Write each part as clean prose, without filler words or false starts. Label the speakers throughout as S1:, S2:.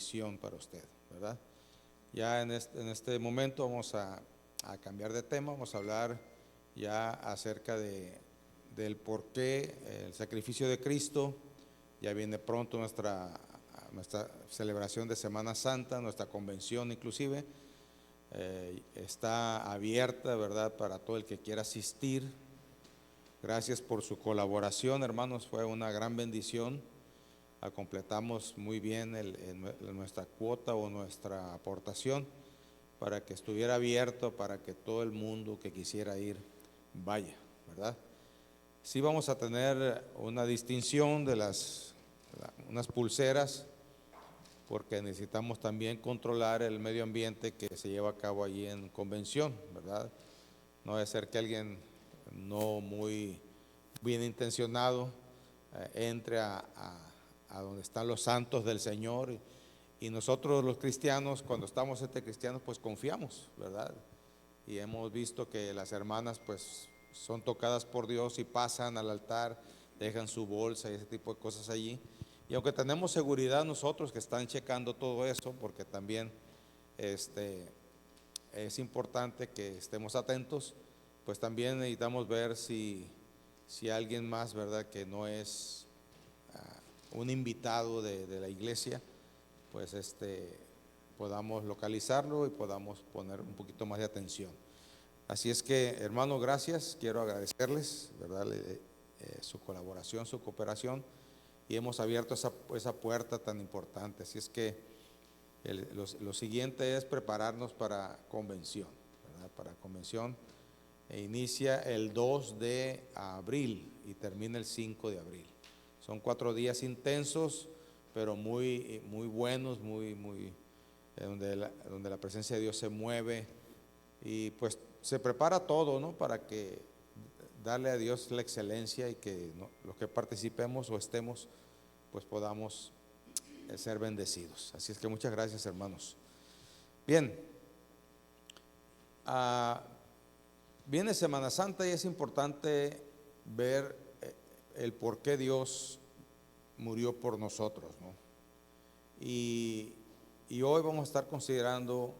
S1: bendición para usted, ¿verdad? Ya en este momento vamos a cambiar de tema, vamos a hablar ya acerca del por qué el sacrificio de Cristo. Ya viene pronto nuestra celebración de Semana Santa, nuestra convención inclusive. Está abierta, ¿verdad?, para todo el que quiera asistir. Gracias por su colaboración, hermanos, fue una gran bendición. Completamos muy bien nuestra cuota o nuestra aportación para que estuviera abierto, para que todo el mundo que quisiera ir vaya, ¿verdad? Sí vamos a tener una distinción de unas pulseras, porque necesitamos también controlar el medio ambiente que se lleva a cabo allí en convención, ¿verdad? No debe ser que alguien no muy bien intencionado entre a donde están los santos del Señor, y nosotros los cristianos, cuando estamos entre cristianos, pues confiamos, ¿verdad? Y hemos visto que las hermanas pues son tocadas por Dios y pasan al altar, dejan su bolsa y ese tipo de cosas allí. Y aunque tenemos seguridad nosotros que están checando todo eso, porque también es importante que estemos atentos, pues también necesitamos ver si alguien más, ¿verdad?, que no es un invitado de la iglesia, pues podamos localizarlo y podamos poner un poquito más de atención. Así es que, hermanos, gracias, quiero agradecerles, ¿verdad?, su colaboración, su cooperación, y hemos abierto esa puerta tan importante. Así es que lo siguiente es prepararnos para convención, ¿verdad? Para convención, inicia el 2 de abril y termina el 5 de abril. Son 4 días intensos, pero muy buenos, donde la presencia de Dios se mueve, y pues se prepara todo, ¿no?, para que darle a Dios la excelencia, y que los que participemos o estemos, pues podamos ser bendecidos. Así es que muchas gracias, hermanos. Bien, viene Semana Santa y es importante ver el por qué Dios murió por nosotros, ¿no? Y hoy vamos a estar considerando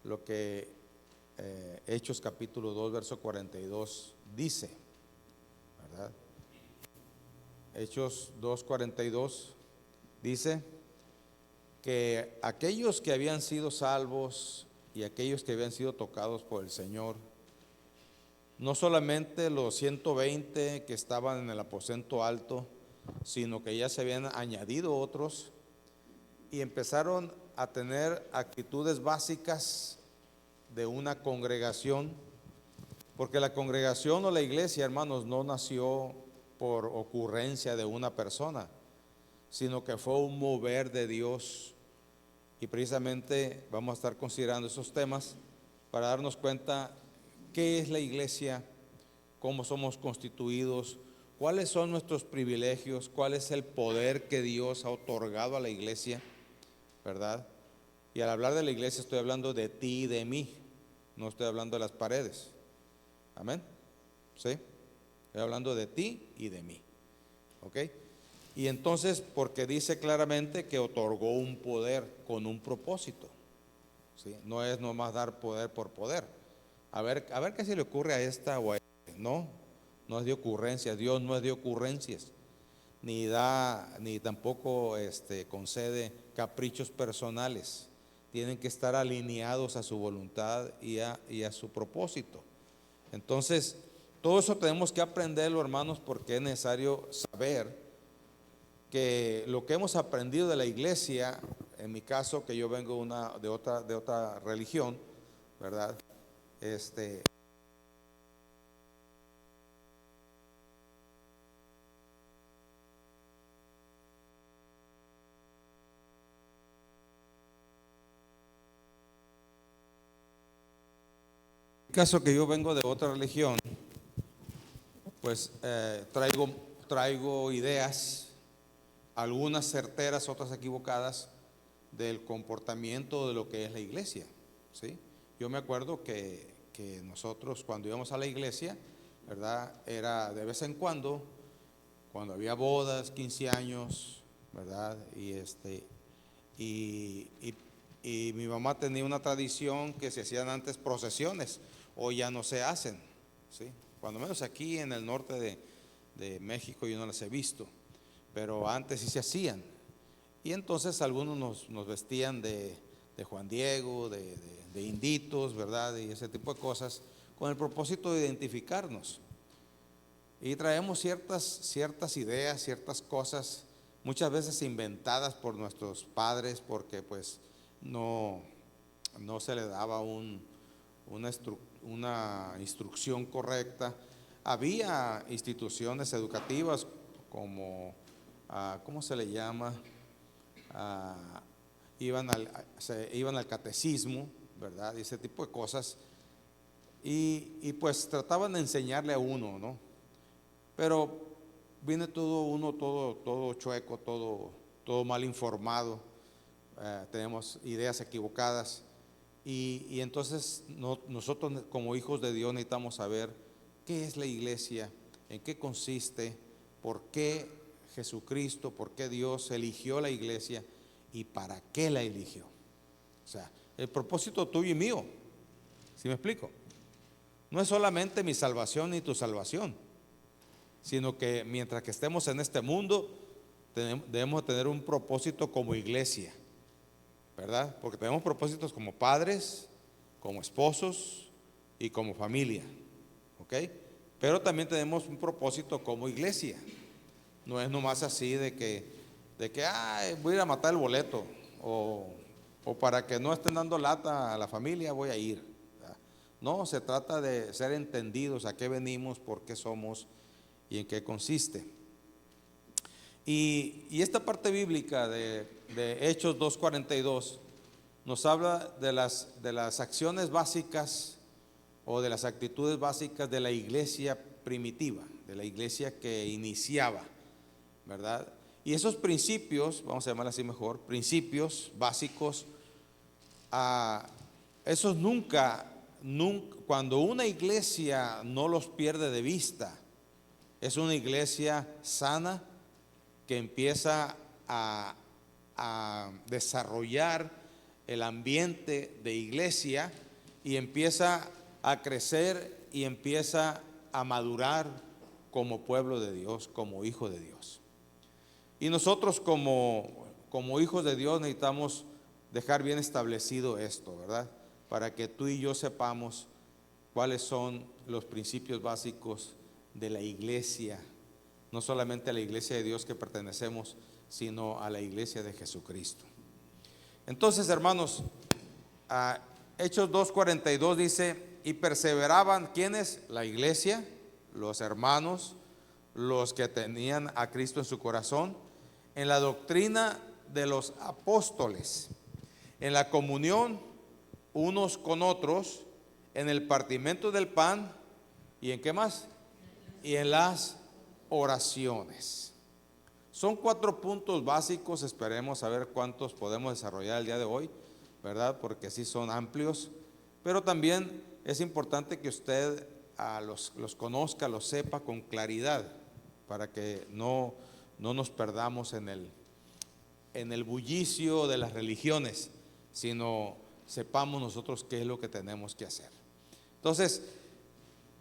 S1: lo que Hechos capítulo 2, verso 42 dice, ¿verdad? Hechos 2:42 dice que aquellos que habían sido salvos y aquellos que habían sido tocados por el Señor, no solamente los 120 que estaban en el aposento alto, sino que ya se habían añadido otros, y empezaron a tener actitudes básicas de una congregación, porque la congregación o la iglesia, hermanos, no nació por ocurrencia de una persona, sino que fue un mover de Dios. Y precisamente vamos a estar considerando esos temas para darnos cuenta qué es la iglesia, cómo somos constituidos, cuáles son nuestros privilegios, cuál es el poder que Dios ha otorgado a la iglesia, ¿verdad? Y al hablar de la iglesia estoy hablando de ti y de mí, no estoy hablando de las paredes. Amén. ¿Sí? Estoy hablando de ti y de mí. ¿Ok? Y entonces, porque dice claramente que otorgó un poder con un propósito, ¿sí? No es nomás dar poder por poder. A ver qué se le ocurre a esta o a este. No es de ocurrencias. Dios no es de ocurrencias, ni tampoco concede caprichos personales. Tienen que estar alineados a su voluntad y a su propósito. Entonces, todo eso tenemos que aprenderlo, hermanos, porque es necesario saber que lo que hemos aprendido de la iglesia, en mi caso, que yo vengo de otra religión, ¿verdad? Caso que yo vengo de otra religión, pues traigo ideas, algunas certeras, otras equivocadas, del comportamiento de lo que es la iglesia, ¿sí? Yo me acuerdo que nosotros cuando íbamos a la iglesia, ¿verdad?, era de vez en cuando había bodas, 15 años, ¿verdad? y, y- y mi mamá tenía una tradición que se hacían antes procesiones, hoy ya no se hacen, ¿sí? Cuando menos aquí en el norte de México yo no las he visto, pero antes sí se hacían. Y entonces algunos nos vestían de Juan Diego, de inditos, ¿verdad? Y ese tipo de cosas, con el propósito de identificarnos. Y traemos ciertas ideas, ciertas cosas, muchas veces inventadas por nuestros padres, porque pues no, no se le daba una instrucción correcta. Había instituciones educativas como, ¿cómo se le llama? Ah, iban al catecismo, ¿verdad? Y ese tipo de cosas. Y pues trataban de enseñarle a uno, ¿no? Pero viene todo chueco, todo mal informado, tenemos ideas equivocadas y entonces nosotros como hijos de Dios necesitamos saber qué es la iglesia, en qué consiste, por qué Jesucristo, por qué Dios eligió la iglesia y para qué la eligió. O sea, el propósito tuyo y mío, ¿sí me explico? No es solamente mi salvación ni tu salvación, sino que mientras que estemos en este mundo debemos tener un propósito como iglesia, ¿verdad? Porque tenemos propósitos como padres, como esposos y como familia, ¿ok? Pero también tenemos un propósito como iglesia. No es nomás así de que voy a ir a matar el boleto o, o para que no estén dando lata a la familia voy a ir, ¿verdad? No, se trata de ser entendidos a qué venimos, por qué somos y en qué consiste. Y esta parte bíblica de Hechos 2:42 nos habla de las acciones básicas o de las actitudes básicas de la iglesia primitiva, de la iglesia que iniciaba, ¿verdad? Y esos principios, vamos a llamar así mejor, principios básicos, esos nunca, cuando una iglesia no los pierde de vista, es una iglesia sana que empieza a desarrollar el ambiente de iglesia y empieza a crecer y empieza a madurar como pueblo de Dios, como hijo de Dios. Y nosotros como hijos de Dios necesitamos dejar bien establecido esto, ¿verdad? Para que tú y yo sepamos cuáles son los principios básicos de la iglesia, no solamente a la iglesia de Dios que pertenecemos, sino a la iglesia de Jesucristo. Entonces, hermanos, Hechos 2:42 dice, y perseveraban, ¿quiénes? La iglesia, los hermanos, los que tenían a Cristo en su corazón, en la doctrina de los apóstoles, en la comunión unos con otros, en el partimiento del pan, ¿y en qué más? Y en las oraciones. Son 4 puntos básicos, esperemos a ver cuántos podemos desarrollar el día de hoy, ¿verdad? Porque sí son amplios, pero también es importante que usted los conozca, los sepa con claridad, para que no nos perdamos en el bullicio de las religiones, sino sepamos nosotros qué es lo que tenemos que hacer. Entonces,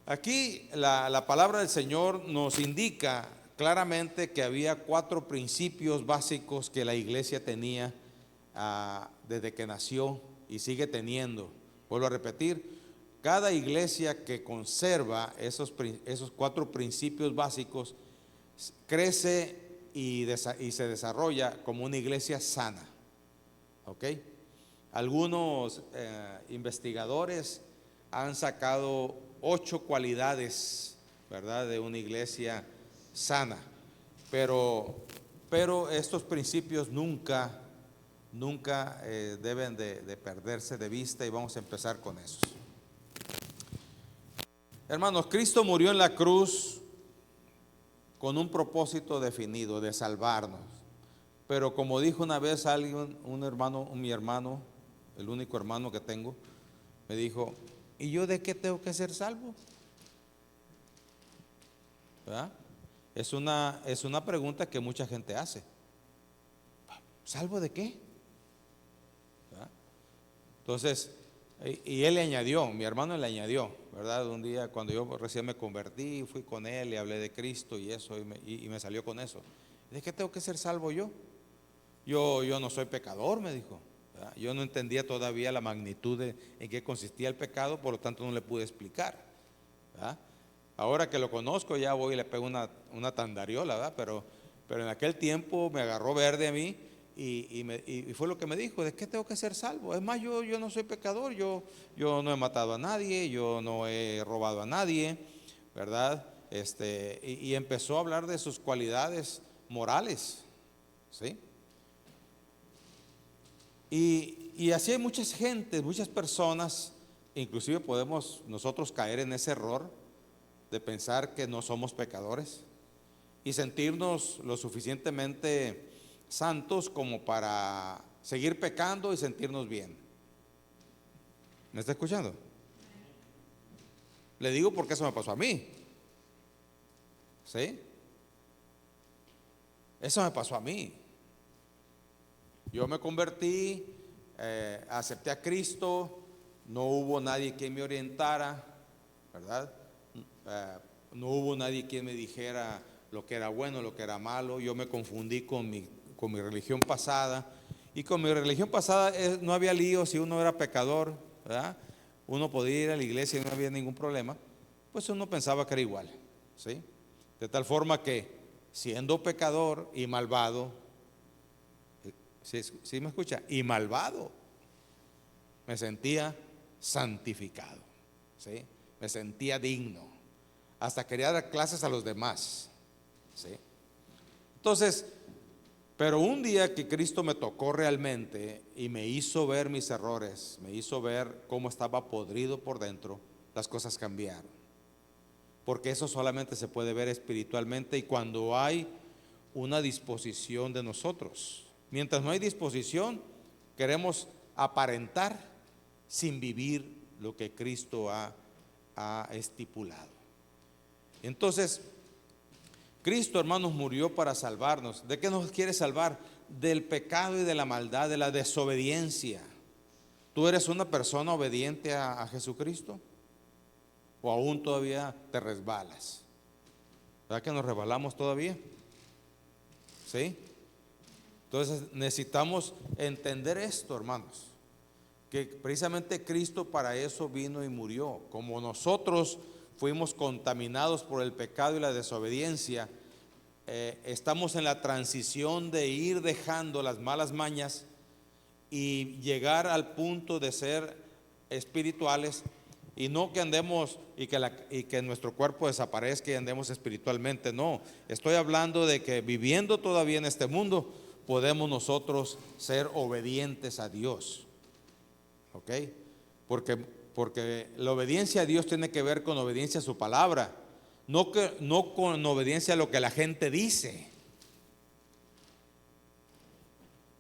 S1: aquí la palabra del Señor nos indica claramente que había 4 principios básicos que la iglesia tenía desde que nació y sigue teniendo. Vuelvo a repetir, cada iglesia que conserva esos 4 principios básicos crece y se desarrolla como una iglesia sana, ¿ok? Algunos investigadores han sacado 8 cualidades, ¿verdad?, de una iglesia sana, pero estos principios nunca deben de perderse de vista, y vamos a empezar con esos. Hermanos, Cristo murió en la cruz con un propósito definido de salvarnos, pero como dijo una vez alguien, mi hermano, el único hermano que tengo, me dijo, ¿y yo de qué tengo que ser salvo? ¿Verdad? Es una pregunta que mucha gente hace. ¿Salvo de qué? Entonces, y él le añadió, mi hermano le añadió, ¿verdad? Un día cuando yo recién me convertí, fui con él y hablé de Cristo y eso, y me salió con eso. ¿De qué tengo que ser salvo yo? Yo no soy pecador, me dijo, ¿verdad? Yo no entendía todavía la magnitud en qué consistía el pecado, por lo tanto no le pude explicar, ¿verdad? Ahora que lo conozco ya voy y le pego una tandariola, ¿verdad? Pero en aquel tiempo me agarró verde a mí y fue lo que me dijo: ¿de qué tengo que ser salvo? Es más, yo no soy pecador, yo no he matado a nadie, yo no he robado a nadie, ¿verdad? Y empezó a hablar de sus cualidades morales, ¿sí? Y así hay muchas gentes, muchas personas, inclusive podemos nosotros caer en ese error de pensar que no somos pecadores y sentirnos lo suficientemente santos como para seguir pecando y sentirnos bien. ¿Me está escuchando? Le digo porque eso me pasó a mí, ¿sí? Eso me pasó a mí. Yo me convertí, acepté a Cristo, no hubo nadie que me orientara, ¿verdad? No hubo nadie quien me dijera lo que era bueno, lo que era malo. Yo me confundí con mi religión pasada. Y con mi religión pasada no había lío si uno era pecador, ¿verdad? Uno podía ir a la iglesia y no había ningún problema. Pues uno pensaba que era igual, ¿sí? De tal forma que, siendo pecador y malvado, ¿sí me escucha? Y malvado, me sentía santificado, ¿sí? Me sentía digno. Hasta quería dar clases a los demás, ¿sí? Entonces, pero un día que Cristo me tocó realmente y me hizo ver mis errores, me hizo ver cómo estaba podrido por dentro, las cosas cambiaron. Porque eso solamente se puede ver espiritualmente y cuando hay una disposición de nosotros. Mientras no hay disposición, queremos aparentar sin vivir lo que Cristo ha estipulado. Entonces, Cristo, hermanos, murió para salvarnos. ¿De qué nos quiere salvar? Del pecado y de la maldad, de la desobediencia. ¿Tú eres una persona obediente a Jesucristo? ¿O aún todavía te resbalas? ¿Verdad que nos resbalamos todavía? ¿Sí? Entonces necesitamos entender esto, hermanos, que precisamente Cristo para eso vino y murió. Como nosotros fuimos contaminados por el pecado y la desobediencia, estamos en la transición de ir dejando las malas mañas y llegar al punto de ser espirituales, y no que andemos y que nuestro cuerpo desaparezca y andemos espiritualmente. No, estoy hablando de que viviendo todavía en este mundo podemos nosotros ser obedientes a Dios, ¿ok? Porque la obediencia a Dios tiene que ver con obediencia a su palabra, no con obediencia a lo que la gente dice.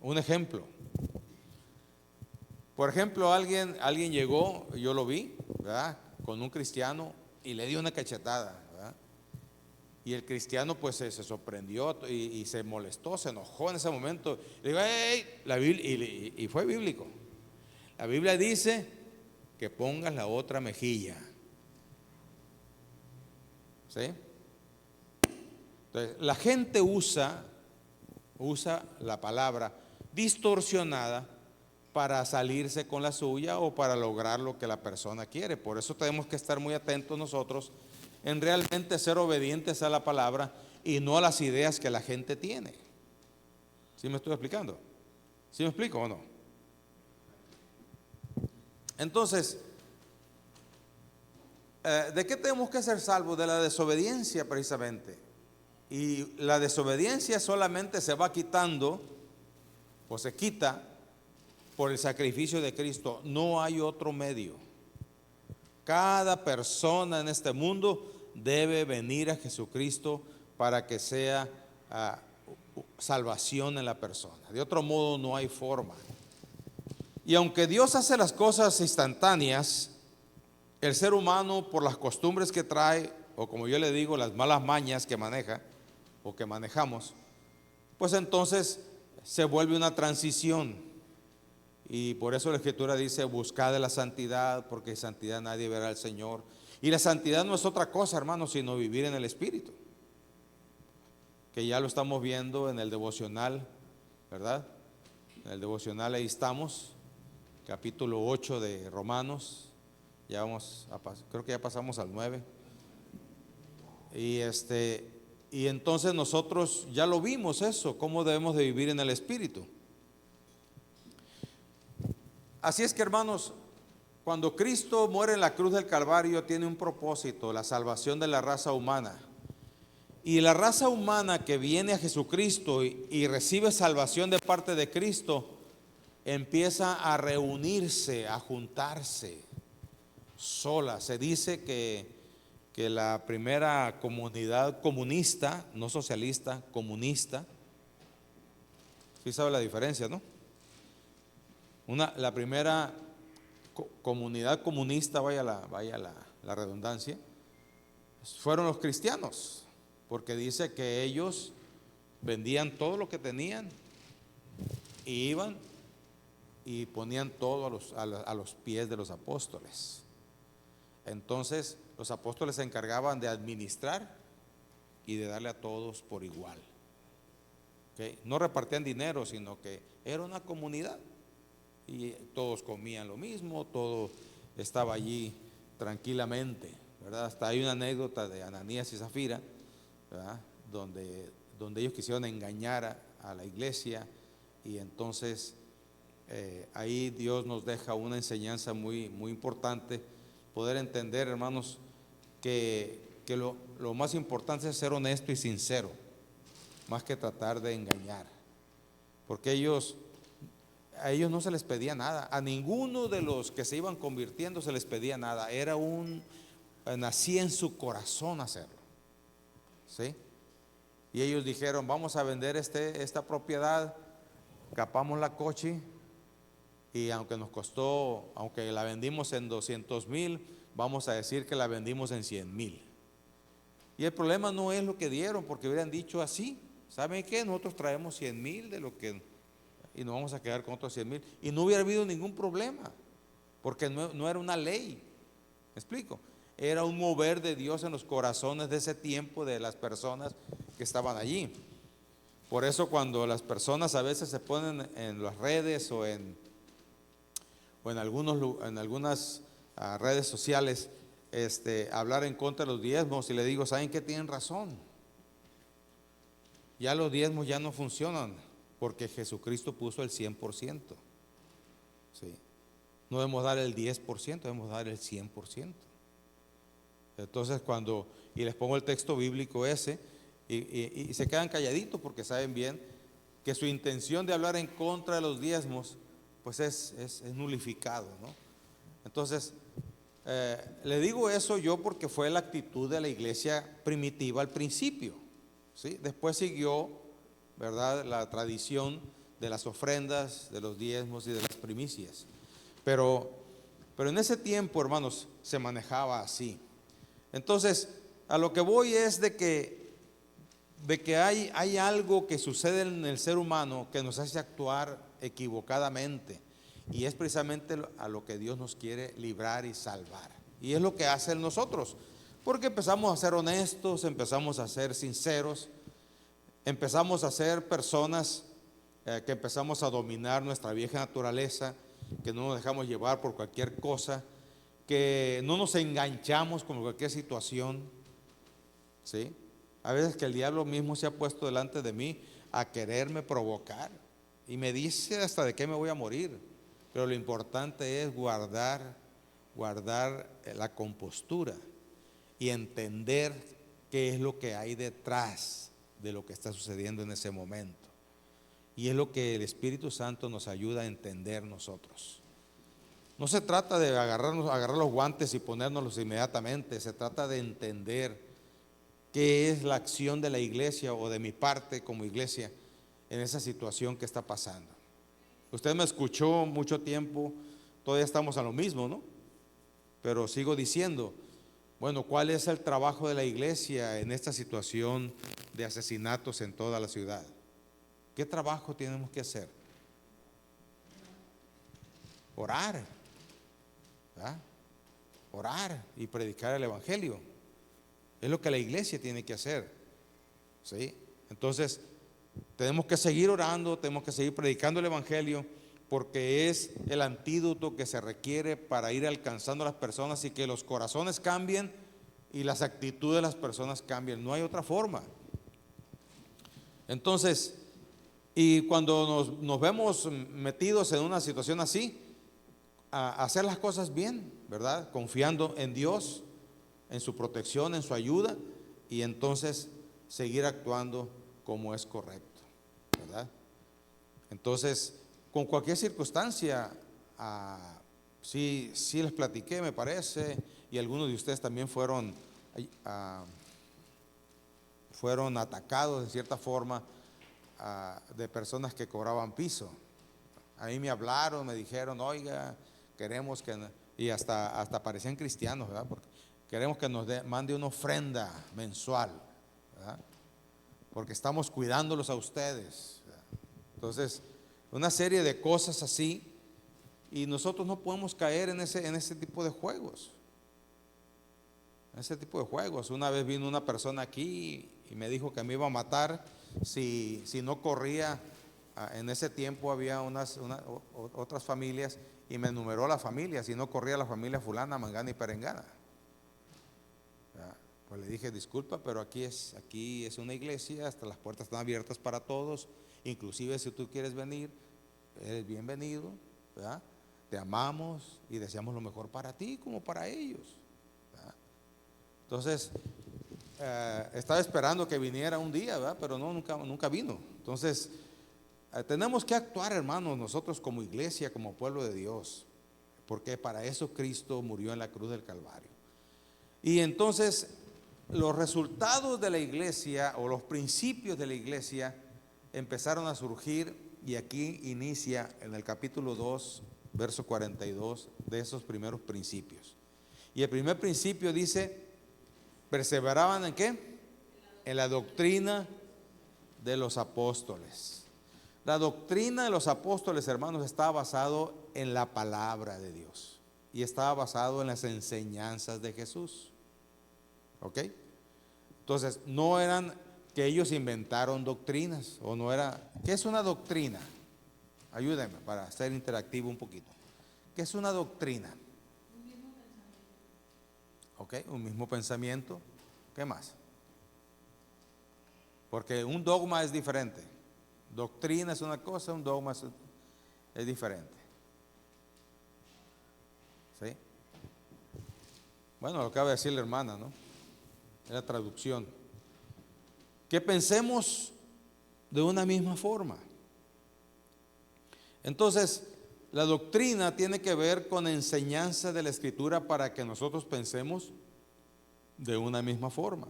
S1: Un ejemplo. Por ejemplo, alguien llegó, yo lo vi, ¿verdad?, con un cristiano y le dio una cachetada, ¿verdad? Y el cristiano pues se sorprendió y se molestó, se enojó en ese momento. Le digo: ¡hey! La Biblia, y fue bíblico. La Biblia dice que pongas la otra mejilla, ¿sí? Entonces, la gente usa la palabra distorsionada para salirse con la suya o para lograr lo que la persona quiere. Por eso tenemos que estar muy atentos nosotros en realmente ser obedientes a la palabra y no a las ideas que la gente tiene. ¿Sí me estoy explicando? ¿Sí me explico o no? Entonces, ¿de qué tenemos que ser salvos? De la desobediencia precisamente. Y la desobediencia solamente se va quitando o se quita por el sacrificio de Cristo. No hay otro medio. Cada persona en este mundo debe venir a Jesucristo para que sea salvación en la persona. De otro modo no hay forma. Y aunque Dios hace las cosas instantáneas, el ser humano, por las costumbres que trae, o como yo le digo, las malas mañas que maneja o que manejamos, pues entonces se vuelve una transición. Y por eso la Escritura dice, buscad de la santidad, porque en santidad nadie verá al Señor. Y la santidad no es otra cosa, hermanos, sino vivir en el Espíritu, que ya lo estamos viendo en el devocional, ¿verdad? En el devocional ahí estamos, capítulo 8 de Romanos. Ya vamos a creo que ya pasamos al 9. Y entonces nosotros ya lo vimos eso, cómo debemos de vivir en el Espíritu. Así es que, hermanos, cuando Cristo muere en la cruz del Calvario, tiene un propósito, la salvación de la raza humana. Y la raza humana que viene a Jesucristo y recibe salvación de parte de Cristo, empieza a reunirse, a juntarse sola. Se dice que la primera comunidad comunista, no socialista, comunista, ¿sí sabe la diferencia, no? La primera comunidad comunista, vaya la redundancia, fueron los cristianos, porque dice que ellos vendían todo lo que tenían y iban y ponían todo a los pies de los apóstoles. Entonces los apóstoles se encargaban de administrar y de darle a todos por igual. ¿Okay? No repartían dinero, sino que era una comunidad y todos comían lo mismo, todo estaba allí tranquilamente, ¿verdad? Hasta hay una anécdota de Ananías y Zafira, ¿verdad? Donde ellos quisieron engañar a la iglesia, y entonces ahí Dios nos deja una enseñanza muy, muy importante, poder entender, hermanos, que lo más importante es ser honesto y sincero, más que tratar de engañar, porque a ellos no se les pedía nada, a ninguno de los que se iban convirtiendo se les pedía nada, nacía en su corazón hacerlo, ¿sí? Y ellos dijeron, vamos a vender esta propiedad, capamos la coche, y aunque la vendimos en 200,000, vamos a decir que la vendimos en 100,000. Y el problema no es lo que dieron, porque hubieran dicho así, ¿saben qué? Nosotros traemos 100,000 y nos vamos a quedar con otros 100,000, y no hubiera habido ningún problema, porque no era una ley. ¿Me explico? Era un mover de Dios en los corazones de ese tiempo, de las personas que estaban allí. Por eso cuando las personas a veces se ponen en las redes o en algunas redes sociales, hablar en contra de los diezmos, y le digo, ¿saben qué? Tienen razón. Ya los diezmos ya no funcionan, porque Jesucristo puso el 100%. ¿Sí? No debemos dar el 10%, debemos dar el 100%. Entonces y les pongo el texto bíblico ese, y se quedan calladitos, porque saben bien que su intención de hablar en contra de los diezmos pues es nulificado, ¿no? Entonces le digo eso yo porque fue la actitud de la iglesia primitiva al principio, ¿sí? Después siguió, ¿verdad?, la tradición de las ofrendas, de los diezmos y de las primicias, pero en ese tiempo, hermanos, se manejaba así. Entonces, a lo que voy es de que hay algo que sucede en el ser humano que nos hace actuar equivocadamente, y es precisamente a lo que Dios nos quiere librar y salvar, y es lo que hace en nosotros, porque empezamos a ser honestos, empezamos a ser sinceros, empezamos a ser personas que empezamos a dominar nuestra vieja naturaleza, que no nos dejamos llevar por cualquier cosa, que no nos enganchamos con cualquier situación, ¿sí? A veces que el diablo mismo se ha puesto delante de mí a quererme provocar, y me dice hasta de qué me voy a morir, pero lo importante es guardar la compostura y entender qué es lo que hay detrás de lo que está sucediendo en ese momento, y es lo que el Espíritu Santo nos ayuda a entender nosotros. No se trata de agarrar los guantes y ponérnoslos inmediatamente, se trata de entender qué es la acción de la iglesia o de mi parte como iglesia en esa situación que está pasando. Usted me escuchó mucho tiempo, todavía estamos a lo mismo, ¿no? Pero sigo diciendo, bueno, ¿cuál es el trabajo de la iglesia en esta situación de asesinatos en toda la ciudad? ¿Qué trabajo tenemos que hacer? orar, ¿verdad? Orar y predicar el evangelio. Es lo que la iglesia tiene que hacer, ¿sí? Entonces, tenemos que seguir orando, tenemos que seguir predicando el evangelio, porque es el antídoto que se requiere para ir alcanzando a las personas y que los corazones cambien y las actitudes de las personas cambien. No hay otra forma. Entonces, y cuando nos vemos metidos en una situación así, a hacer las cosas bien, ¿verdad? Confiando en Dios, en su protección, en su ayuda, y entonces seguir actuando como es correcto, ¿verdad? Entonces, con cualquier circunstancia, sí les platiqué, me parece, y algunos de ustedes también fueron atacados de cierta forma de personas que cobraban piso. A mí me hablaron, me dijeron, oiga, queremos que, y hasta parecían cristianos, ¿verdad? Porque queremos que nos mande una ofrenda mensual, ¿verdad? Porque estamos cuidándolos a ustedes, ¿verdad? Entonces, una serie de cosas así, y nosotros no podemos caer en ese tipo de juegos. Ese tipo de juegos. Una vez vino una persona aquí y me dijo que me iba a matar si no corría. En ese tiempo había otras familias y me enumeró la familia, si no corría la familia fulana, mangana y perengana. Pues le dije, disculpa, pero aquí es una iglesia, hasta las puertas están abiertas para todos, inclusive si tú quieres venir, eres bienvenido, ¿verdad? Te amamos y deseamos lo mejor para ti como para ellos, ¿verdad? Entonces, estaba esperando que viniera un día, ¿verdad? Pero no, nunca vino. Entonces, tenemos que actuar, hermanos, nosotros como iglesia, como pueblo de Dios, porque para eso Cristo murió en la cruz del Calvario. Y entonces, los resultados de la iglesia o los principios de la iglesia empezaron a surgir, y aquí inicia en el capítulo 2, verso 42, de esos primeros principios. Y el primer principio dice, perseveraban ¿en qué? En la doctrina de los apóstoles. La doctrina de los apóstoles, hermanos, estaba basado en la palabra de Dios y estaba basado en las enseñanzas de Jesús. ¿Ok? Entonces, no eran que ellos inventaron doctrinas, o no era. ¿Qué es una doctrina? Ayúdenme para ser interactivo un poquito. ¿Qué es una doctrina? ¿Ok? Un mismo pensamiento. ¿Qué más? Porque un dogma es diferente. Doctrina es una cosa, un dogma es diferente. ¿Sí? Bueno, lo acaba de decir la hermana, ¿no? Es la traducción. Que pensemos de una misma forma. Entonces, la doctrina tiene que ver con enseñanza de la Escritura para que nosotros pensemos de una misma forma.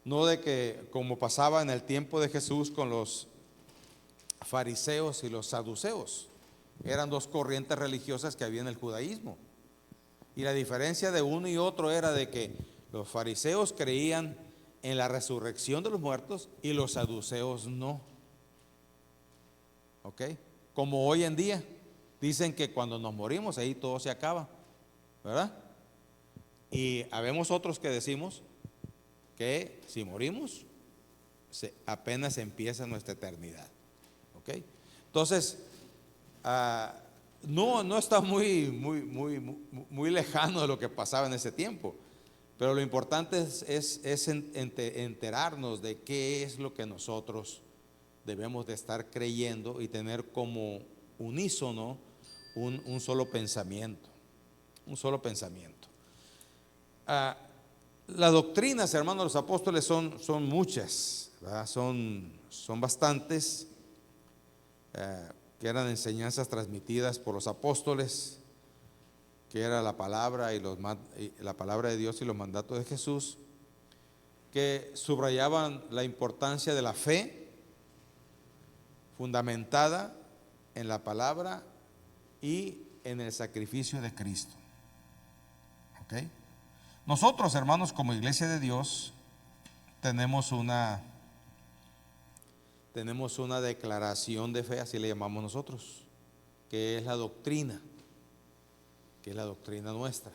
S1: No de que, como pasaba en el tiempo de Jesús con los fariseos y los saduceos, eran dos corrientes religiosas que había en el judaísmo. Y la diferencia de uno y otro era de que los fariseos creían en la resurrección de los muertos y los saduceos no. ¿Ok? Como hoy en día dicen que cuando nos morimos ahí todo se acaba, ¿verdad? Y habemos otros que decimos que si morimos apenas empieza nuestra eternidad. ¿Ok? Entonces, no está muy lejano de lo que pasaba en ese tiempo, pero lo importante es enterarnos de qué es lo que nosotros debemos de estar creyendo y tener como unísono un solo pensamiento, un solo pensamiento. Las doctrinas, hermanos, de los apóstoles son muchas, ¿verdad? Son bastantes, que eran enseñanzas transmitidas por los apóstoles, que era la palabra la palabra de Dios y los mandatos de Jesús, que subrayaban la importancia de la fe fundamentada en la palabra y en el sacrificio de Cristo. ¿Ok? Nosotros, hermanos, como iglesia de Dios, tenemos una declaración de fe, así le llamamos nosotros, que es la doctrina. que es la doctrina nuestra.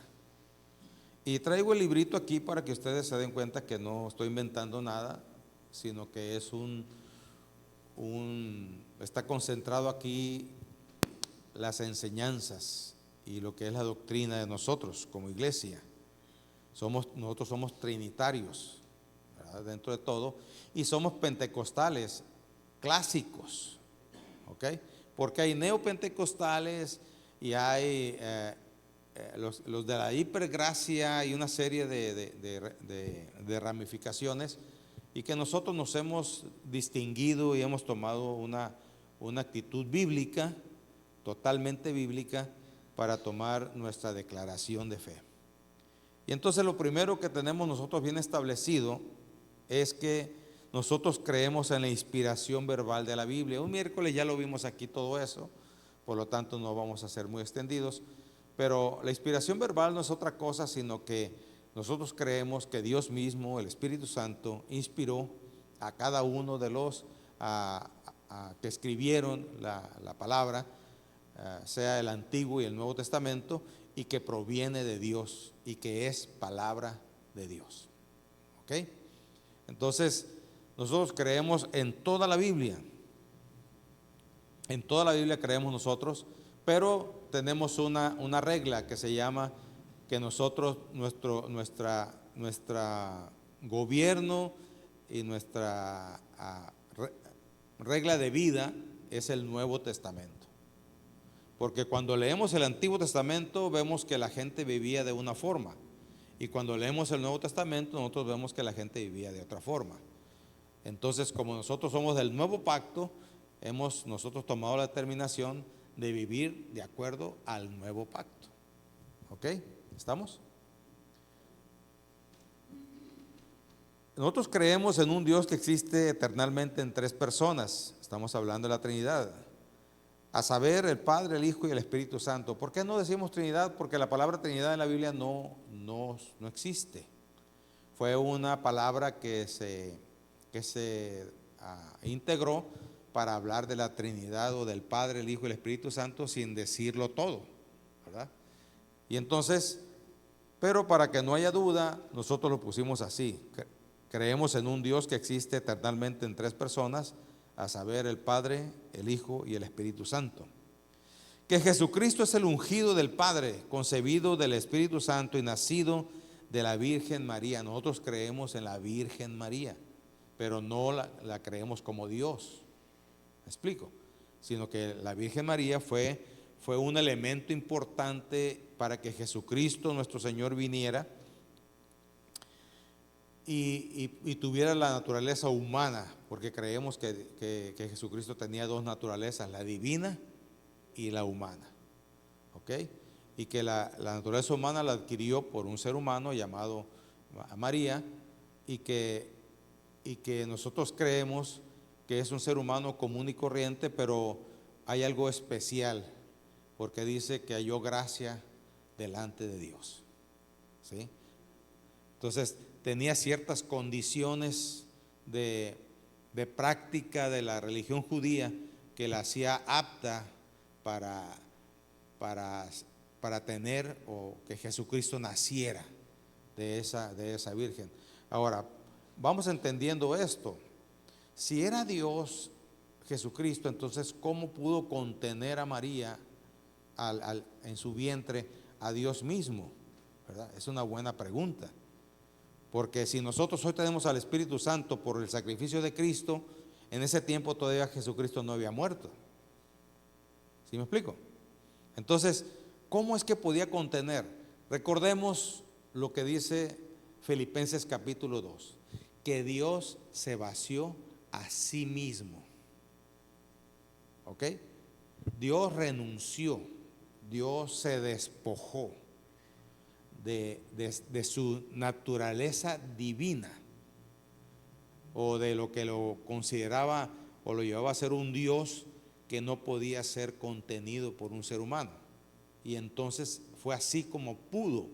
S1: Y traigo el librito aquí para que ustedes se den cuenta que no estoy inventando nada, sino que es está concentrado aquí las enseñanzas y lo que es la doctrina de nosotros como iglesia. Nosotros somos trinitarios, ¿verdad? Dentro de todo, y somos pentecostales clásicos, ¿ok? Porque hay neopentecostales y hay los de la hipergracia y una serie de ramificaciones, y que nosotros nos hemos distinguido y hemos tomado una actitud bíblica, totalmente bíblica, para tomar nuestra declaración de fe. Y entonces lo primero que tenemos nosotros bien establecido es que nosotros creemos en la inspiración verbal de la Biblia. Un miércoles ya lo vimos aquí todo eso, por lo tanto no vamos a ser muy extendidos, pero la inspiración verbal no es otra cosa sino que nosotros creemos que Dios mismo, el Espíritu Santo, inspiró a cada uno de los que escribieron la palabra, sea el Antiguo y el Nuevo Testamento, y que proviene de Dios y que es palabra de Dios. ¿Ok? Entonces, nosotros creemos en toda la Biblia. En toda la Biblia creemos nosotros, pero tenemos una regla que se llama que nosotros, nuestra gobierno y nuestra regla de vida es el Nuevo Testamento. Porque cuando leemos el Antiguo Testamento vemos que la gente vivía de una forma, y cuando leemos el Nuevo Testamento nosotros vemos que la gente vivía de otra forma. Entonces, como nosotros somos del nuevo pacto, hemos nosotros tomado la determinación de vivir de acuerdo al nuevo pacto. ¿Ok? ¿Estamos? Nosotros creemos en un Dios que existe eternamente en tres personas. Estamos hablando de la Trinidad, a saber, el Padre, el Hijo y el Espíritu Santo. ¿Por qué no decimos Trinidad? Porque la palabra Trinidad en la Biblia no existe. Fue una palabra que se integró para hablar de la Trinidad o del Padre, el Hijo y el Espíritu Santo sin decirlo todo, ¿verdad? Y entonces, pero para que no haya duda, nosotros lo pusimos así. Creemos en un Dios que existe eternamente en tres personas, a saber, el Padre, el Hijo y el Espíritu Santo. Que Jesucristo es el ungido del Padre, concebido del Espíritu Santo y nacido de la Virgen María. Nosotros creemos en la Virgen María, pero no la creemos como Dios. ¿Me explico? Sino que la Virgen María fue un elemento importante para que Jesucristo, nuestro Señor, viniera y tuviera la naturaleza humana, porque creemos que Jesucristo tenía dos naturalezas, la divina y la humana. ¿Ok? Y que la naturaleza humana la adquirió por un ser humano llamado María, y que nosotros creemos que es un ser humano común y corriente, pero hay algo especial, porque dice que halló gracia delante de Dios. ¿Sí? Entonces, tenía ciertas condiciones de práctica de la religión judía que la hacía apta para tener, o que Jesucristo naciera de esa virgen. Ahora, vamos entendiendo esto. Si era Dios Jesucristo, entonces ¿cómo pudo contener a María en su vientre a Dios mismo? ¿Verdad? Es una buena pregunta. Porque si nosotros hoy tenemos al Espíritu Santo por el sacrificio de Cristo, en ese tiempo todavía Jesucristo no había muerto. ¿Sí me explico? Entonces, ¿cómo es que podía contener? Recordemos lo que dice Filipenses capítulo 2, que Dios se vació a sí mismo. ¿Ok? Dios renunció, Dios se despojó de su naturaleza divina, o de lo que lo consideraba o lo llevaba a ser un Dios que no podía ser contenido por un ser humano. Y entonces fue así como pudo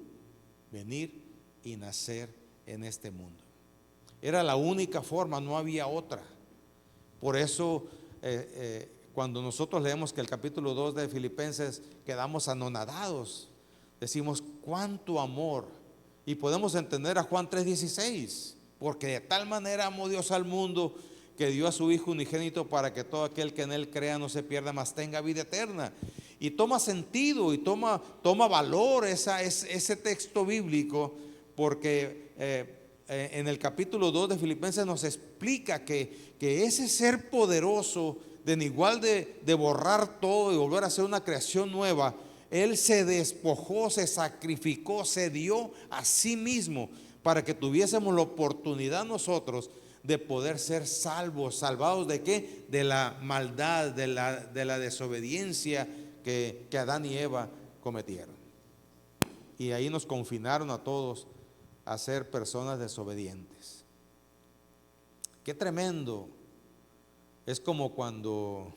S1: venir y nacer en este mundo. Era la única forma, no había otra. Por eso cuando nosotros leemos que el capítulo 2 de Filipenses, quedamos anonadados. decimos cuánto amor. Y podemos entender a Juan 3:16, porque de tal manera amó Dios al mundo que dio a su Hijo unigénito para que todo aquel que en Él crea no se pierda, mas tenga vida eterna. Y toma sentido y toma valor ese texto bíblico, porque en el capítulo 2 de Filipenses nos explica que ese ser poderoso, igual de borrar todo y volver a hacer una creación nueva, Él se despojó, se sacrificó, se dio a sí mismo para que tuviésemos la oportunidad nosotros de poder ser salvos. ¿Salvados de qué? De la maldad, de la desobediencia que Adán y Eva cometieron. Y ahí nos confinaron a todos a ser personas desobedientes. Qué tremendo. Es como cuando,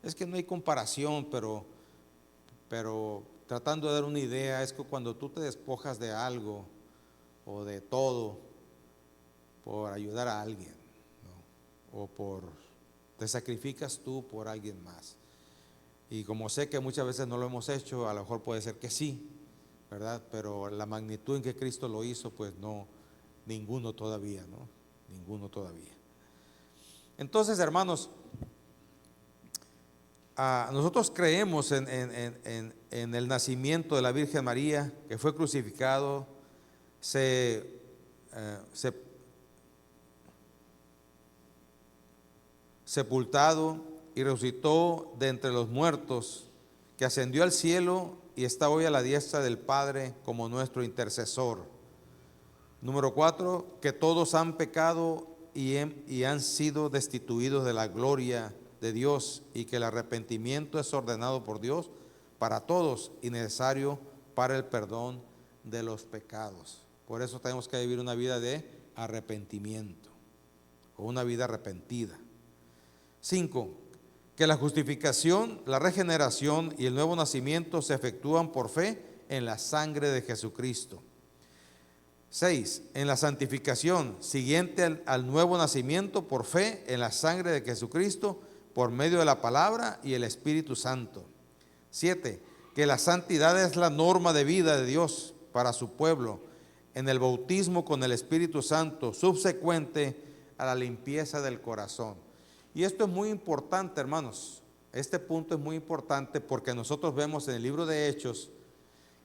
S1: es que no hay comparación, pero tratando de dar una idea, es que cuando tú te despojas de algo o de todo por ayudar a alguien, ¿no? O te sacrificas tú por alguien más. Y como sé que muchas veces no lo hemos hecho, a lo mejor puede ser que sí, ¿verdad? Pero la magnitud en que Cristo lo hizo, pues no, ninguno todavía, ¿no? Ninguno todavía. Entonces, hermanos, nosotros creemos en el nacimiento de la Virgen María, que fue crucificado, sepultado y resucitó de entre los muertos, que ascendió al cielo y está hoy a la diestra del Padre como nuestro intercesor. Número 4, que todos han pecado y han sido destituidos de la gloria de Dios, y que el arrepentimiento es ordenado por Dios para todos y necesario para el perdón de los pecados. Por eso tenemos que vivir una vida de arrepentimiento, o una vida arrepentida. 5, que la justificación, la regeneración y el nuevo nacimiento se efectúan por fe en la sangre de Jesucristo. 6, en la santificación siguiente al nuevo nacimiento por fe en la sangre de Jesucristo, por medio de la palabra y el Espíritu Santo. 7, que la santidad es la norma de vida de Dios para su pueblo en el bautismo con el Espíritu Santo subsecuente a la limpieza del corazón. Y esto es muy importante, hermanos. Este punto es muy importante porque nosotros vemos en el libro de Hechos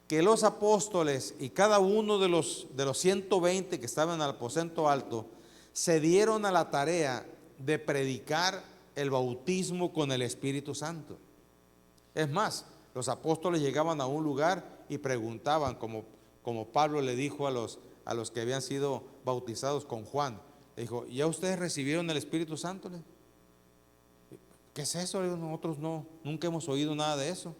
S1: que los apóstoles y cada uno de los 120 que estaban en el aposento alto se dieron a la tarea de predicar el bautismo con el Espíritu Santo. Es más, los apóstoles llegaban a un lugar y preguntaban, como Pablo le dijo a los que habían sido bautizados con Juan. Le dijo, ¿ya ustedes recibieron el Espíritu Santo? ¿Qué es eso? Nosotros no, nunca hemos oído nada de eso.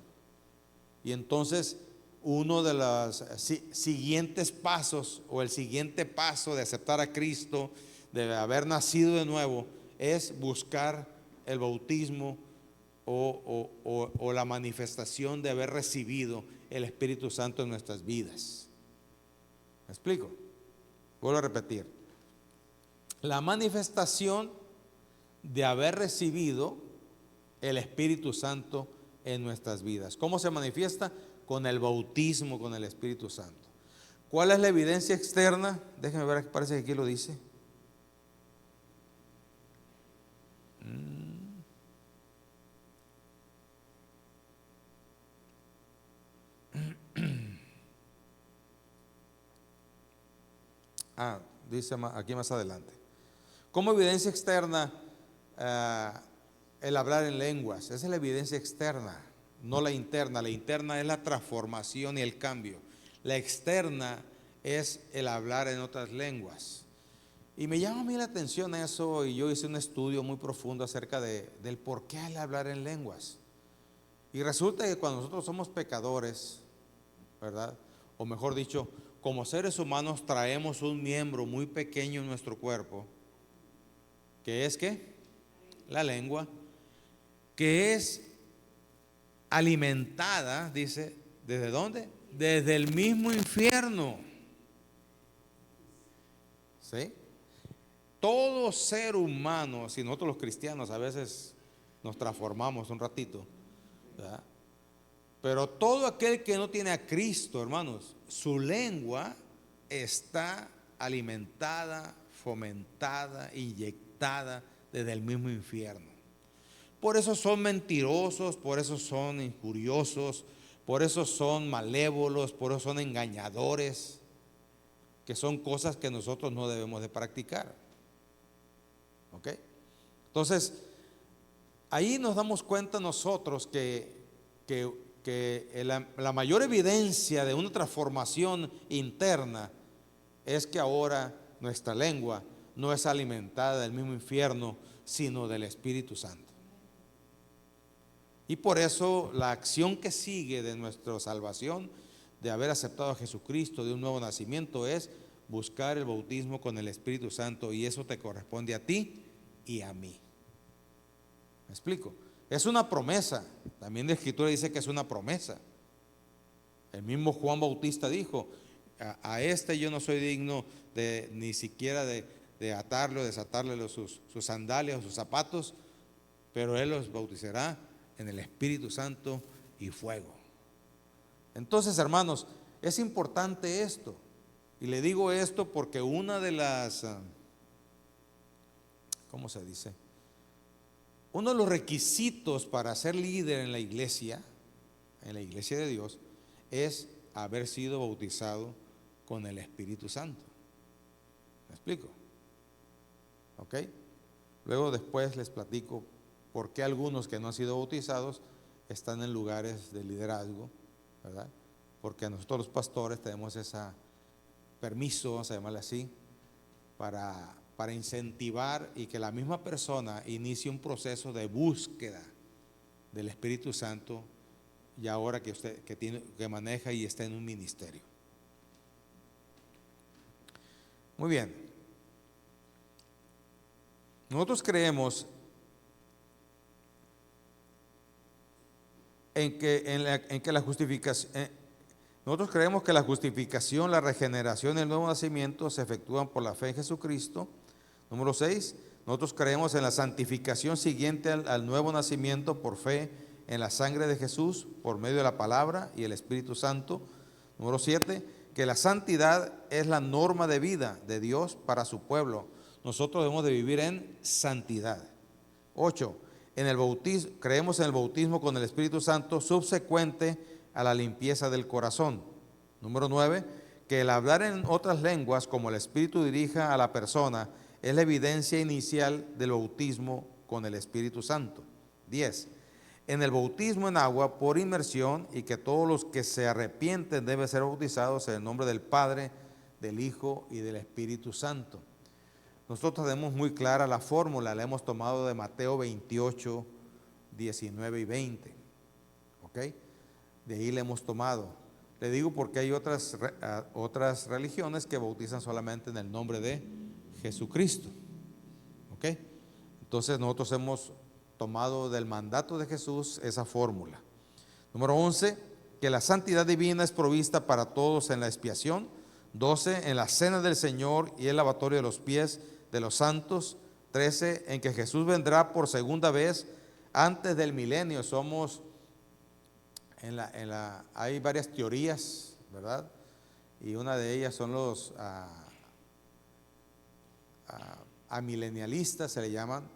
S1: Y entonces uno de los siguientes pasos, o el siguiente paso de aceptar a Cristo, de haber nacido de nuevo, es buscar el bautismo o la manifestación de haber recibido el Espíritu Santo en nuestras vidas. ¿Me explico? Vuelvo a repetir. La manifestación de haber recibido el Espíritu Santo en nuestras vidas. ¿Cómo se manifiesta? Con el bautismo con el Espíritu Santo. ¿Cuál es la evidencia externa? Déjenme ver, parece que aquí lo dice. Dice aquí más adelante. Como evidencia externa, el hablar en lenguas. Esa es la evidencia externa, no la interna. La interna es la transformación y el cambio. La externa es el hablar en otras lenguas. Y me llama a mí la atención eso, y yo hice un estudio muy profundo acerca del por qué el hablar en lenguas. Y resulta que cuando nosotros somos pecadores, ¿verdad? O mejor dicho, como seres humanos traemos un miembro muy pequeño en nuestro cuerpo, que es ¿qué? La lengua, que es alimentada, dice, ¿desde dónde? Desde el mismo infierno. ¿Sí? Todo ser humano, si nosotros los cristianos a veces nos transformamos un ratito, ¿verdad? Pero todo aquel que no tiene a Cristo, hermanos, su lengua está alimentada, fomentada, inyectada desde el mismo infierno. Por eso son mentirosos, por eso son injuriosos, por eso son malévolos, por eso son engañadores, que son cosas que nosotros no debemos de practicar. ¿Ok? Entonces, ahí nos damos cuenta nosotros que la mayor evidencia de una transformación interna es que ahora nuestra lengua no es alimentada del mismo infierno, sino del Espíritu Santo. Y por eso la acción que sigue de nuestra salvación, de haber aceptado a Jesucristo, de un nuevo nacimiento, es buscar el bautismo con el Espíritu Santo, y eso te corresponde a ti y a mí. ¿Me explico? Es una promesa. También la Escritura dice que es una promesa. El mismo Juan Bautista dijo: a este yo no soy digno de ni siquiera de atarle o desatarle sus sandalias o sus zapatos, pero él los bautizará en el Espíritu Santo y fuego. Entonces, hermanos, es importante esto. Y le digo esto porque una de las, ¿cómo se dice? Uno de los requisitos para ser líder en la iglesia de Dios, es haber sido bautizado con el Espíritu Santo. ¿Me explico? ¿Ok? Luego después les platico por qué algunos que no han sido bautizados están en lugares de liderazgo, ¿verdad? Porque nosotros los pastores tenemos ese permiso, vamos a llamarle así, para incentivar y que la misma persona inicie un proceso de búsqueda del Espíritu Santo, y ahora que usted que maneja y está en un ministerio. Muy bien. Nosotros creemos nosotros creemos que la justificación, la regeneración y el nuevo nacimiento se efectúan por la fe en Jesucristo. Número 6, nosotros creemos en la santificación siguiente al nuevo nacimiento por fe en la sangre de Jesús, por medio de la palabra y el Espíritu Santo. Número 7, que la santidad es la norma de vida de Dios para su pueblo. Nosotros debemos de vivir en santidad. 8, creemos en el bautismo con el Espíritu Santo subsecuente a la limpieza del corazón. Número 9, que el hablar en otras lenguas, como el Espíritu dirija a la persona, es la evidencia inicial del bautismo con el Espíritu Santo. 10, en el bautismo en agua por inmersión, y que todos los que se arrepienten deben ser bautizados en el nombre del Padre, del Hijo y del Espíritu Santo. Nosotros tenemos muy clara la fórmula, la hemos tomado de Mateo 28, 19 y 20. ¿Ok? De ahí la hemos tomado. Le digo porque hay otras religiones que bautizan solamente en el nombre de Jesucristo. ¿Ok? Entonces nosotros hemos tomado del mandato de Jesús esa fórmula. Número 11, que la santidad divina es provista para todos en la expiación. 12, en la cena del Señor y el lavatorio de los pies de los santos. 13, en que Jesús vendrá por segunda vez antes del milenio. Hay varias teorías, ¿verdad? Y una de ellas son los amilenialistas, se le llaman,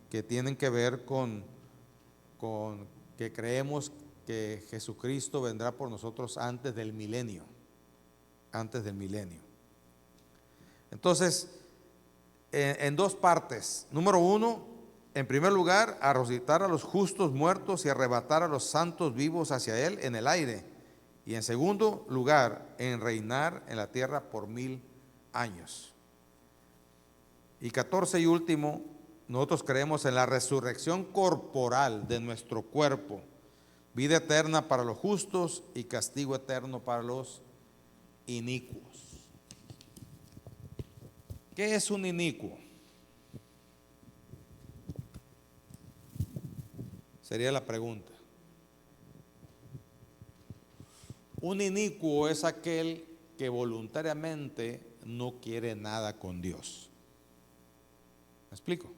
S1: que tienen que ver con que creemos que Jesucristo vendrá por nosotros antes del milenio. Antes del milenio. Entonces, en dos partes. Número 1, en primer lugar, a resucitar a los justos muertos y arrebatar a los santos vivos hacia Él en el aire. Y en segundo lugar, en reinar en la tierra por 1000 años. Y 14 y último, nosotros creemos en la resurrección corporal de nuestro cuerpo, vida eterna para los justos y castigo eterno para los inicuos. ¿Qué es un inicuo? Sería la pregunta. Un inicuo es aquel que voluntariamente no quiere nada con Dios. ¿Me explico?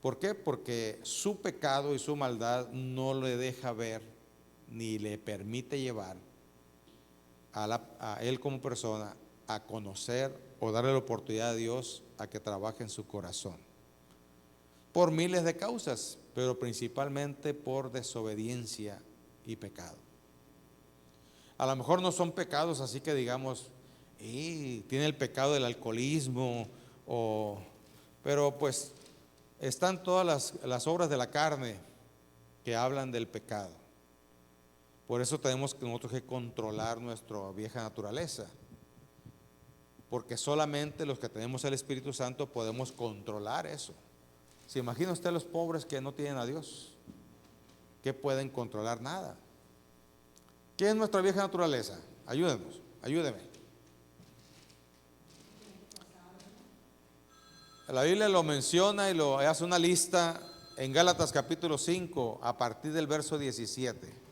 S1: ¿Por qué? Porque su pecado y su maldad no le deja ver ni le permite llevar a él como persona a conocer o darle la oportunidad a Dios a que trabaje en su corazón. Por miles de causas, pero principalmente por desobediencia y pecado. A lo mejor no son pecados así que digamos, tiene el pecado del alcoholismo, pero pues están todas las obras de la carne que hablan del pecado. Por eso tenemos que nosotros que controlar nuestra vieja naturaleza, porque solamente los que tenemos el Espíritu Santo podemos controlar eso. ¿Se imagina usted los pobres que no tienen a Dios? ¿Qué pueden controlar? Nada. ¿Qué es nuestra vieja naturaleza? Ayúdenos, ayúdeme. La Biblia lo menciona y lo hace una lista en Gálatas capítulo 5 a partir del verso 17.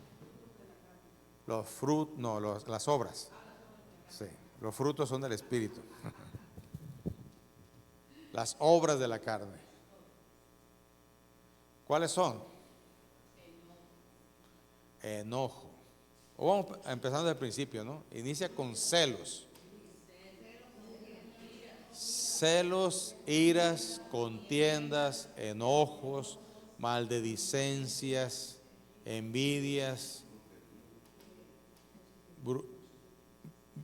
S1: Los frutos, no, las obras. Sí, los frutos son del Espíritu. Las obras de la carne. ¿Cuáles son? Enojo. O vamos empezando desde el principio, ¿no? Inicia con celos. Celos, iras, contiendas, enojos, maledicencias, envidias,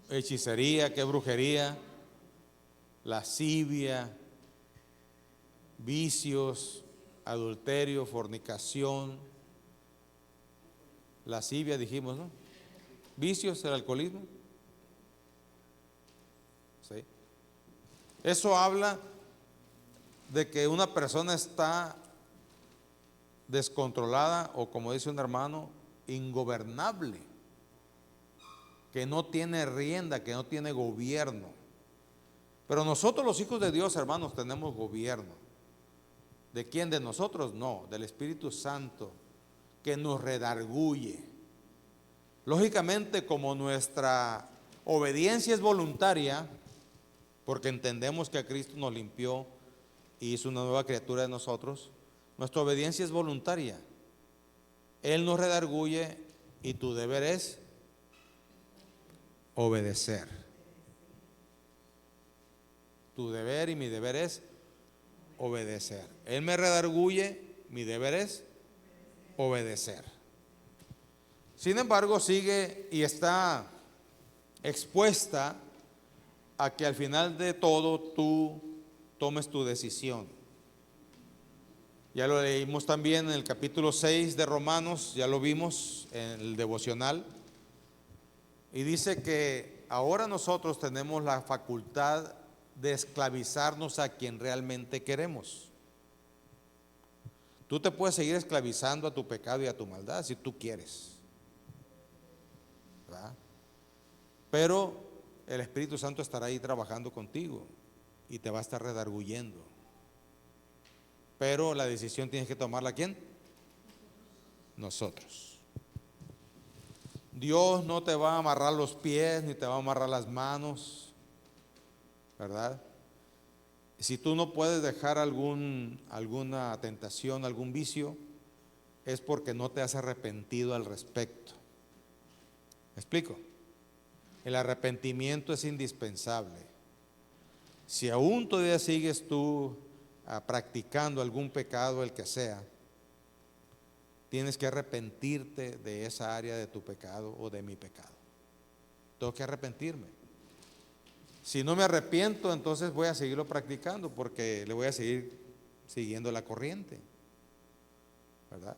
S1: hechicería, ¿qué brujería? Lascivia, vicios, adulterio, fornicación, lascivia dijimos, ¿no? Vicios, el alcoholismo. ¿Sí? Eso habla de que una persona está descontrolada o, como dice un hermano, ingobernable, que no tiene rienda, que no tiene gobierno. Pero nosotros los hijos de Dios, hermanos, tenemos gobierno. ¿De quién? De nosotros, no, del Espíritu Santo, que nos redarguye. Lógicamente, como nuestra obediencia es voluntaria, porque entendemos que a Cristo nos limpió y hizo una nueva criatura de nosotros, nuestra obediencia es voluntaria. Él nos redarguye y tu deber es obedecer. Tu deber y mi deber es obedecer. Él me redarguye, mi deber es obedecer. Sin embargo, sigue y está expuesta a que al final de todo tú tomes tu decisión. Ya lo leímos también en el capítulo 6 de Romanos, ya lo vimos en el devocional, y dice que ahora nosotros tenemos la facultad de esclavizarnos a quien realmente queremos. Tú te puedes seguir esclavizando a tu pecado y a tu maldad si tú quieres, ¿verdad? Pero el Espíritu Santo estará ahí trabajando contigo y te va a estar redarguyendo. Pero la decisión tienes que tomarla, ¿quién? Nosotros. Dios no te va a amarrar los pies ni te va a amarrar las manos, ¿verdad? Si tú no puedes dejar alguna tentación, algún vicio, es porque no te has arrepentido al respecto. ¿Me explico? El arrepentimiento es indispensable. Si aún todavía sigues tú practicando algún pecado, el que sea, tienes que arrepentirte de esa área de tu pecado o de mi pecado. Tengo que arrepentirme. Si no me arrepiento, entonces voy a seguirlo practicando porque le voy a seguir siguiendo la corriente, ¿verdad?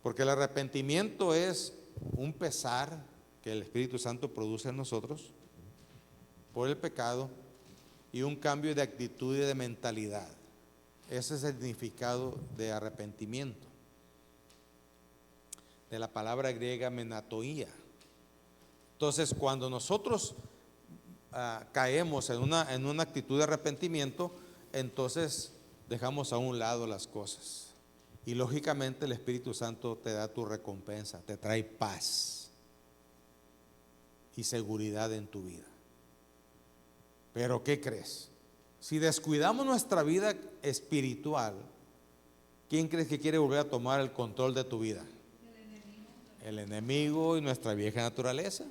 S1: Porque el arrepentimiento es un pesar que el Espíritu Santo produce en nosotros por el pecado y un cambio de actitud y de mentalidad. Ese es el significado de arrepentimiento, de la palabra griega menatoía. Entonces, cuando nosotros caemos en una actitud de arrepentimiento, entonces dejamos a un lado las cosas. Y lógicamente el Espíritu Santo te da tu recompensa, te trae paz y seguridad en tu vida. Pero ¿qué crees? Si descuidamos nuestra vida espiritual, ¿Quién crees que quiere volver a tomar el control de tu vida? El enemigo y nuestra vieja naturaleza.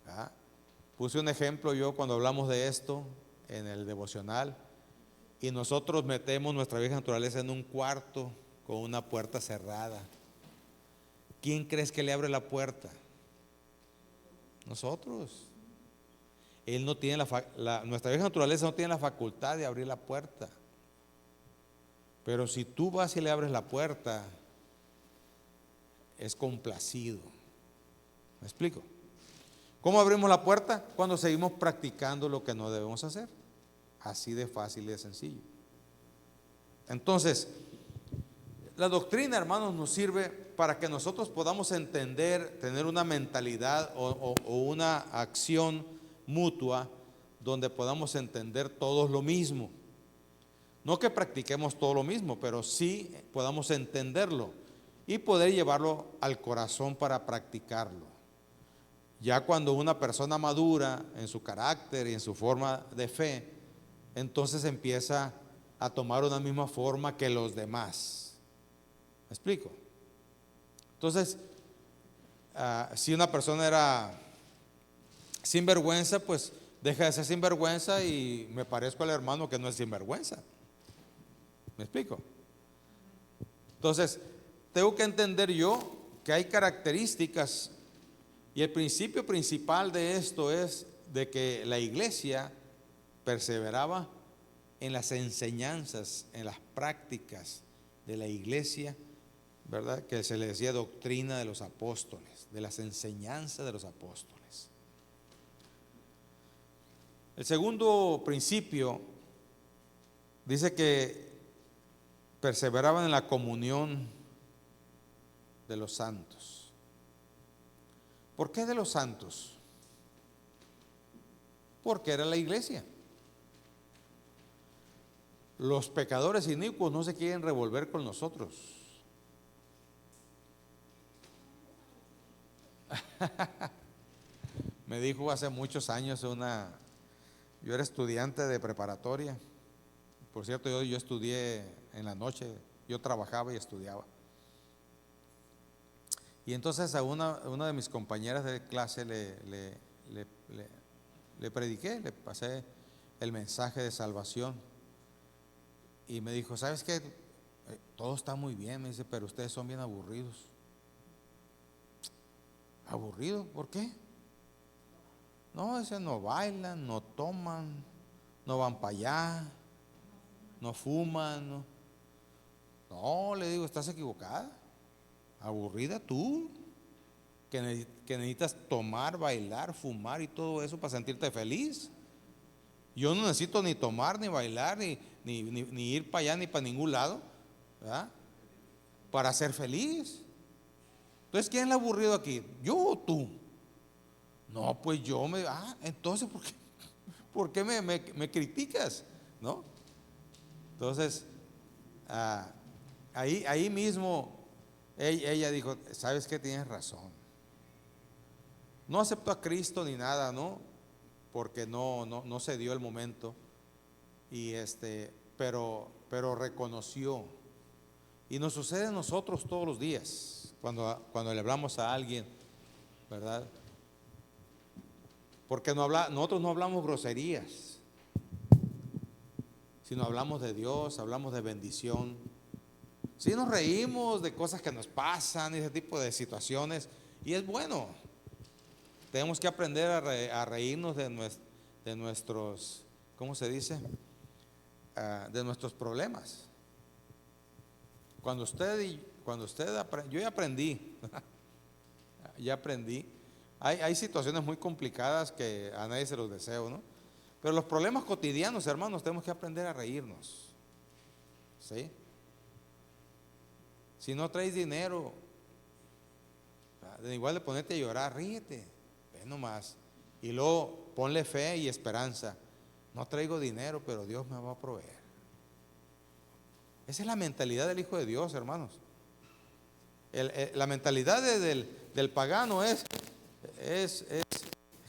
S1: ¿Ah? Puse un ejemplo yo cuando hablamos de esto en el devocional, y nosotros metemos nuestra vieja naturaleza en un cuarto con una puerta cerrada. ¿Quién crees que le abre la puerta? Nosotros. Él no tiene nuestra vieja naturaleza no tiene la facultad de abrir la puerta. Pero si tú vas y le abres la puerta, es complacido. ¿Me explico? ¿Cómo abrimos la puerta? Cuando seguimos practicando lo que no debemos hacer. Así de fácil y de sencillo. Entonces, la doctrina, hermanos, nos sirve para que nosotros podamos entender, tener una mentalidad o una acción mutua donde podamos entender todos lo mismo. No que practiquemos todo lo mismo, pero sí podamos entenderlo y poder llevarlo al corazón para practicarlo. Ya cuando una persona madura en su carácter y en su forma de fe, entonces empieza a tomar una misma forma que los demás. ¿Me explico? Entonces, si una persona era sinvergüenza, pues deja de ser sinvergüenza y me parezco al hermano que no es sinvergüenza. ¿Me explico? Entonces, tengo que entender yo que hay características, y el principio principal de esto es de que la iglesia perseveraba en las enseñanzas, en las prácticas de la iglesia, ¿verdad? Que se le decía doctrina de los apóstoles, de las enseñanzas de los apóstoles. El segundo principio dice que perseveraban en la comunión de los santos. ¿Por qué de los santos? Porque era la iglesia. Los pecadores inicuos no se quieren revolver con nosotros. Me dijo hace muchos años yo era estudiante de preparatoria. Por cierto, yo estudié en la noche, yo trabajaba y estudiaba. Y entonces a una de mis compañeras de clase le prediqué, le pasé el mensaje de salvación. Y me dijo, ¿sabes qué? Todo está muy bien, me dice, pero ustedes son bien aburridos. ¿Aburridos? ¿Por qué? No, dice, no bailan, no toman, no van para allá, no fuman. No, le digo, estás equivocada. Aburrida tú, que necesitas tomar, bailar, fumar y todo eso para sentirte feliz. Yo no necesito ni tomar, ni bailar, ni ir para allá, ni para ningún lado, ¿verdad? Para ser feliz. Entonces, ¿quién es el aburrido aquí? ¿Yo o tú? No, pues yo entonces, ¿por qué me criticas? ¿No? Entonces, ahí mismo ella dijo, ¿sabes qué? Tienes razón. No aceptó a Cristo ni nada, ¿no? Porque no se dio el momento. Y pero reconoció. Y nos sucede a nosotros todos los días, cuando le hablamos a alguien, ¿verdad? Porque nosotros no hablamos groserías, sino hablamos de Dios, hablamos de bendición. Sí nos reímos de cosas que nos pasan, ese tipo de situaciones, y es bueno. Tenemos que aprender a reírnos de nuestros, ¿cómo se dice? De nuestros problemas. Yo ya aprendí, ya aprendí. Hay situaciones muy complicadas que a nadie se los deseo, ¿no? Pero los problemas cotidianos, hermanos, tenemos que aprender a reírnos. ¿Sí? Si no traes dinero, igual de ponerte a llorar, ríete, ve nomás. Y luego ponle fe y esperanza. No traigo dinero, pero Dios me va a proveer. Esa es la mentalidad del Hijo de Dios, hermanos. La mentalidad del pagano es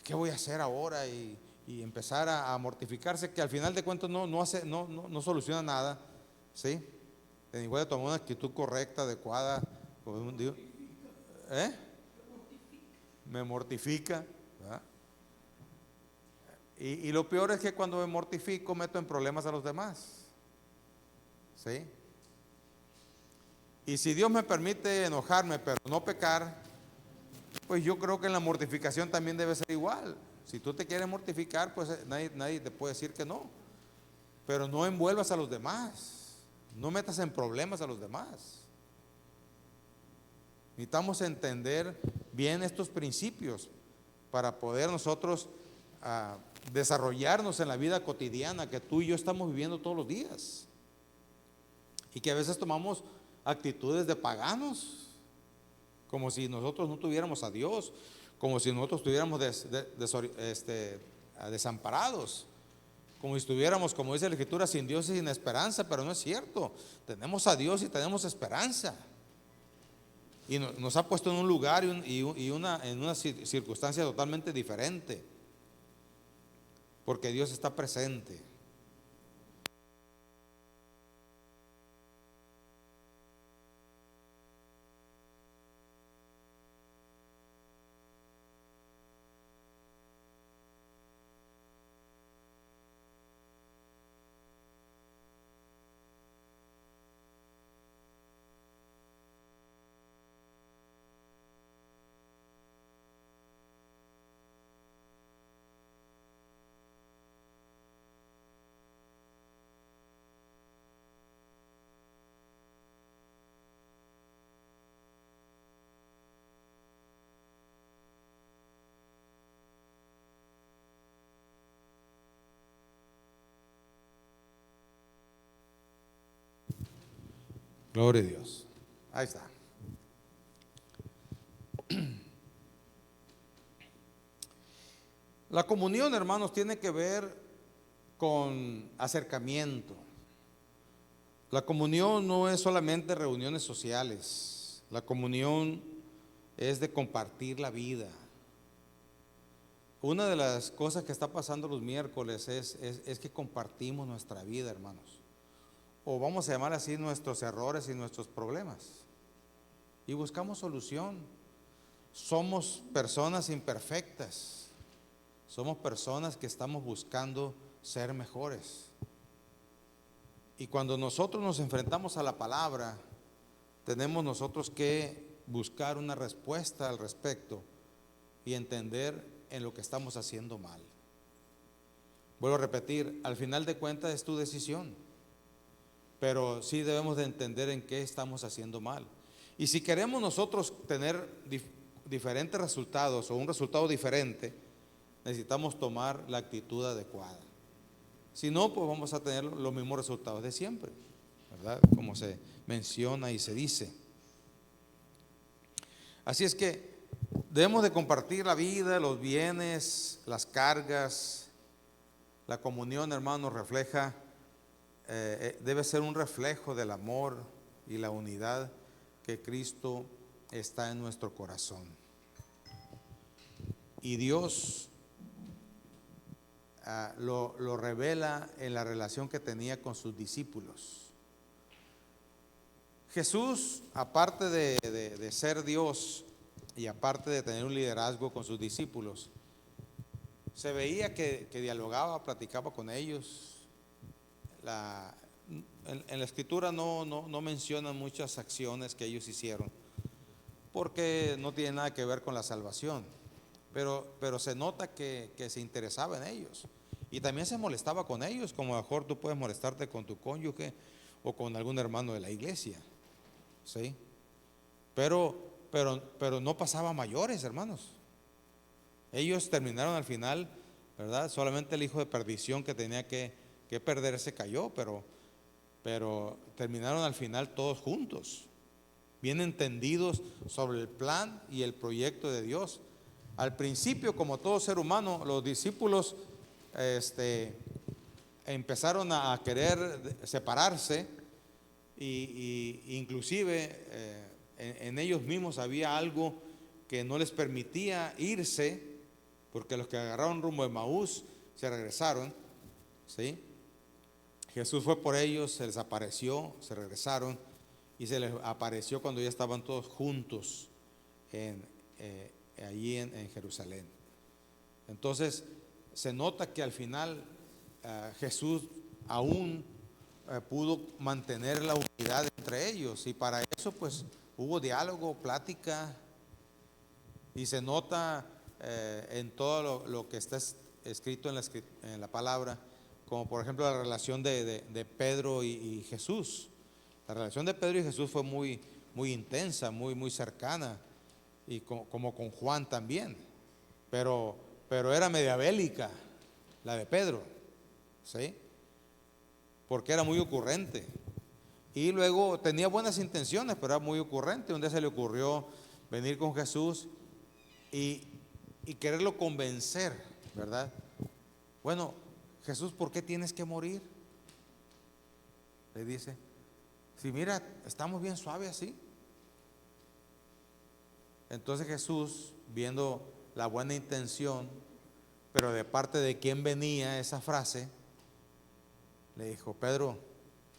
S1: ¿qué voy a hacer ahora? Y empezar a mortificarse, que al final de cuentas no soluciona nada, ¿sí? Igual de tomar una actitud correcta, adecuada, ¿eh? Me mortifica, ¿verdad? Y lo peor es que cuando me mortifico meto en problemas a los demás, ¿sí? Y si Dios me permite enojarme pero no pecar, pues yo creo que en la mortificación también debe ser igual. Si tú te quieres mortificar, pues nadie te puede decir que no. Pero no envuelvas a los demás, no metas en problemas a los demás. Necesitamos entender bien estos principios para poder nosotros desarrollarnos en la vida cotidiana que tú y yo estamos viviendo todos los días. Y que a veces tomamos actitudes de paganos, como si nosotros no tuviéramos a Dios, como si nosotros estuviéramos desamparados, como si estuviéramos, como dice la Escritura, sin Dios y sin esperanza. Pero no es cierto. Tenemos a Dios y tenemos esperanza. Y nos ha puesto en un lugar en una circunstancia totalmente diferente, porque Dios está presente. Gloria a Dios. Ahí está. La comunión, hermanos, tiene que ver con acercamiento. La comunión no es solamente reuniones sociales. La comunión es de compartir la vida. Una de las cosas que está pasando los miércoles es que compartimos nuestra vida, hermanos. O vamos a llamar así nuestros errores y nuestros problemas. Y buscamos solución. Somos personas imperfectas. Somos personas que estamos buscando ser mejores. Y cuando nosotros nos enfrentamos a la palabra, tenemos nosotros que buscar una respuesta al respecto y entender en lo que estamos haciendo mal. Vuelvo a repetir, al final de cuentas es tu decisión, pero sí debemos de entender en qué estamos haciendo mal. Y si queremos nosotros tener diferentes resultados o un resultado diferente, necesitamos tomar la actitud adecuada. Si no, pues vamos a tener los mismos resultados de siempre, ¿verdad? Como se menciona y se dice. Así es que debemos de compartir la vida, los bienes, las cargas. La comunión, hermanos, refleja, debe ser un reflejo del amor y la unidad que Cristo está en nuestro corazón. Y Dios lo revela en la relación que tenía con sus discípulos. Jesús, aparte de ser Dios y aparte de tener un liderazgo con sus discípulos, se veía que dialogaba, platicaba con ellos. En la Escritura no mencionan muchas acciones que ellos hicieron, porque no tiene nada que ver con la salvación, pero se nota que se interesaba en ellos y también se molestaba con ellos, como a lo mejor tú puedes molestarte con tu cónyuge o con algún hermano de la iglesia, ¿sí? Pero no pasaba a mayores, hermanos. Ellos terminaron al final, ¿verdad? Solamente el hijo de perdición que tenía que perderse cayó, pero terminaron al final todos juntos, bien entendidos sobre el plan y el proyecto de Dios. Al principio, como todo ser humano, los discípulos empezaron a querer separarse y inclusive en ellos mismos había algo que no les permitía irse, porque los que agarraron rumbo de Emaús se regresaron, ¿sí? Jesús fue por ellos, se les apareció, se regresaron y se les apareció cuando ya estaban todos juntos allí en Jerusalén. Entonces se nota que al final Jesús aún pudo mantener la unidad entre ellos, y para eso pues hubo diálogo, plática, y se nota en todo lo que está escrito en la palabra, como por ejemplo la relación de Pedro y Jesús. La relación de Pedro y Jesús fue muy, muy intensa, muy, muy cercana, y como con Juan también, pero era media bélica la de Pedro, ¿sí? Porque era muy ocurrente. Y luego tenía buenas intenciones, pero era muy ocurrente. Un día se le ocurrió venir con Jesús y quererlo convencer, ¿verdad? Bueno, Jesús, ¿por qué tienes que morir? Le dice, si mira, estamos bien suaves así. Entonces Jesús, viendo la buena intención, pero de parte de quién venía esa frase, le dijo, Pedro,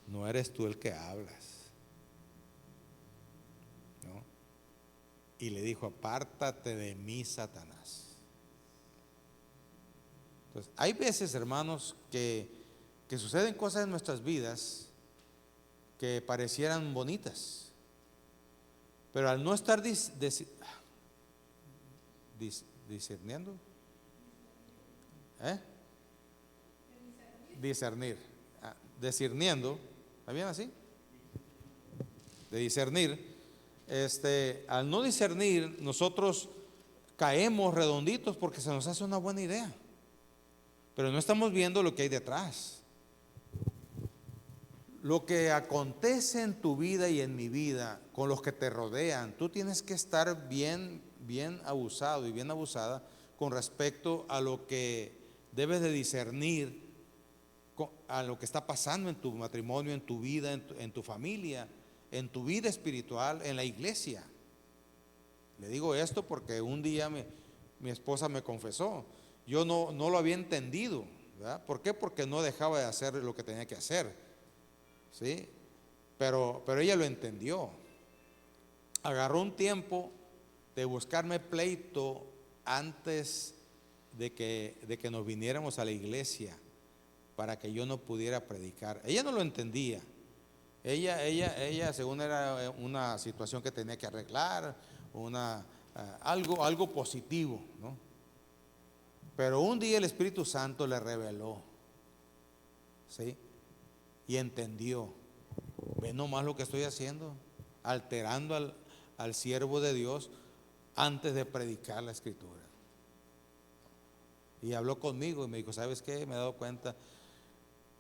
S1: no eres tú el que hablas, ¿no? Y le dijo, apártate de mí, Satanás. Entonces, hay veces, hermanos, que suceden cosas en nuestras vidas que parecieran bonitas, pero al no estar discerniendo, discerniendo, ¿está bien así? De discernir, al no discernir, nosotros caemos redonditos porque se nos hace una buena idea, pero no estamos viendo lo que hay detrás. Lo que acontece en tu vida y en mi vida, con los que te rodean, tú tienes que estar bien abusado y bien abusada con respecto a lo que debes de discernir, a lo que está pasando en tu matrimonio, en tu vida, en tu familia, en tu vida espiritual, en la iglesia. Le digo esto porque un día mi esposa me confesó, yo no lo había entendido, ¿verdad? ¿Por qué? Porque no dejaba de hacer lo que tenía que hacer, ¿sí? Pero ella lo entendió. Agarró un tiempo de buscarme pleito antes de que nos viniéramos a la iglesia para que yo no pudiera predicar. Ella no lo entendía. Ella según era una situación que tenía que arreglar, algo positivo, ¿no? Pero un día el Espíritu Santo le reveló, ¿sí? Y entendió. Ve nomás lo que estoy haciendo, alterando al siervo de Dios antes de predicar la Escritura. Y habló conmigo y me dijo, ¿sabes qué? Me he dado cuenta.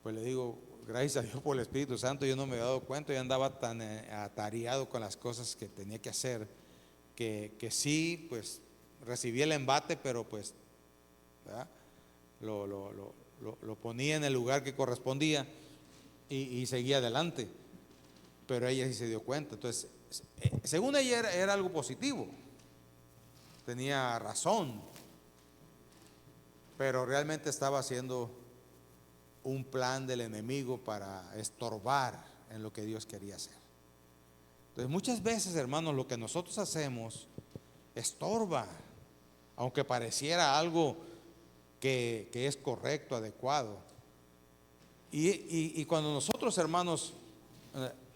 S1: Pues le digo, gracias a Dios por el Espíritu Santo, yo no me había dado cuenta, yo andaba tan atareado con las cosas que tenía que hacer, que sí, pues recibí el embate, pero pues, ¿verdad? Lo ponía en el lugar que correspondía y seguía adelante. Pero ella sí se dio cuenta. Entonces, según ella era algo positivo, tenía razón, pero realmente estaba haciendo un plan del enemigo para estorbar en lo que Dios quería hacer. Entonces, muchas veces, hermanos, lo que nosotros hacemos estorba, aunque pareciera algo que es correcto, adecuado. Y cuando nosotros, hermanos,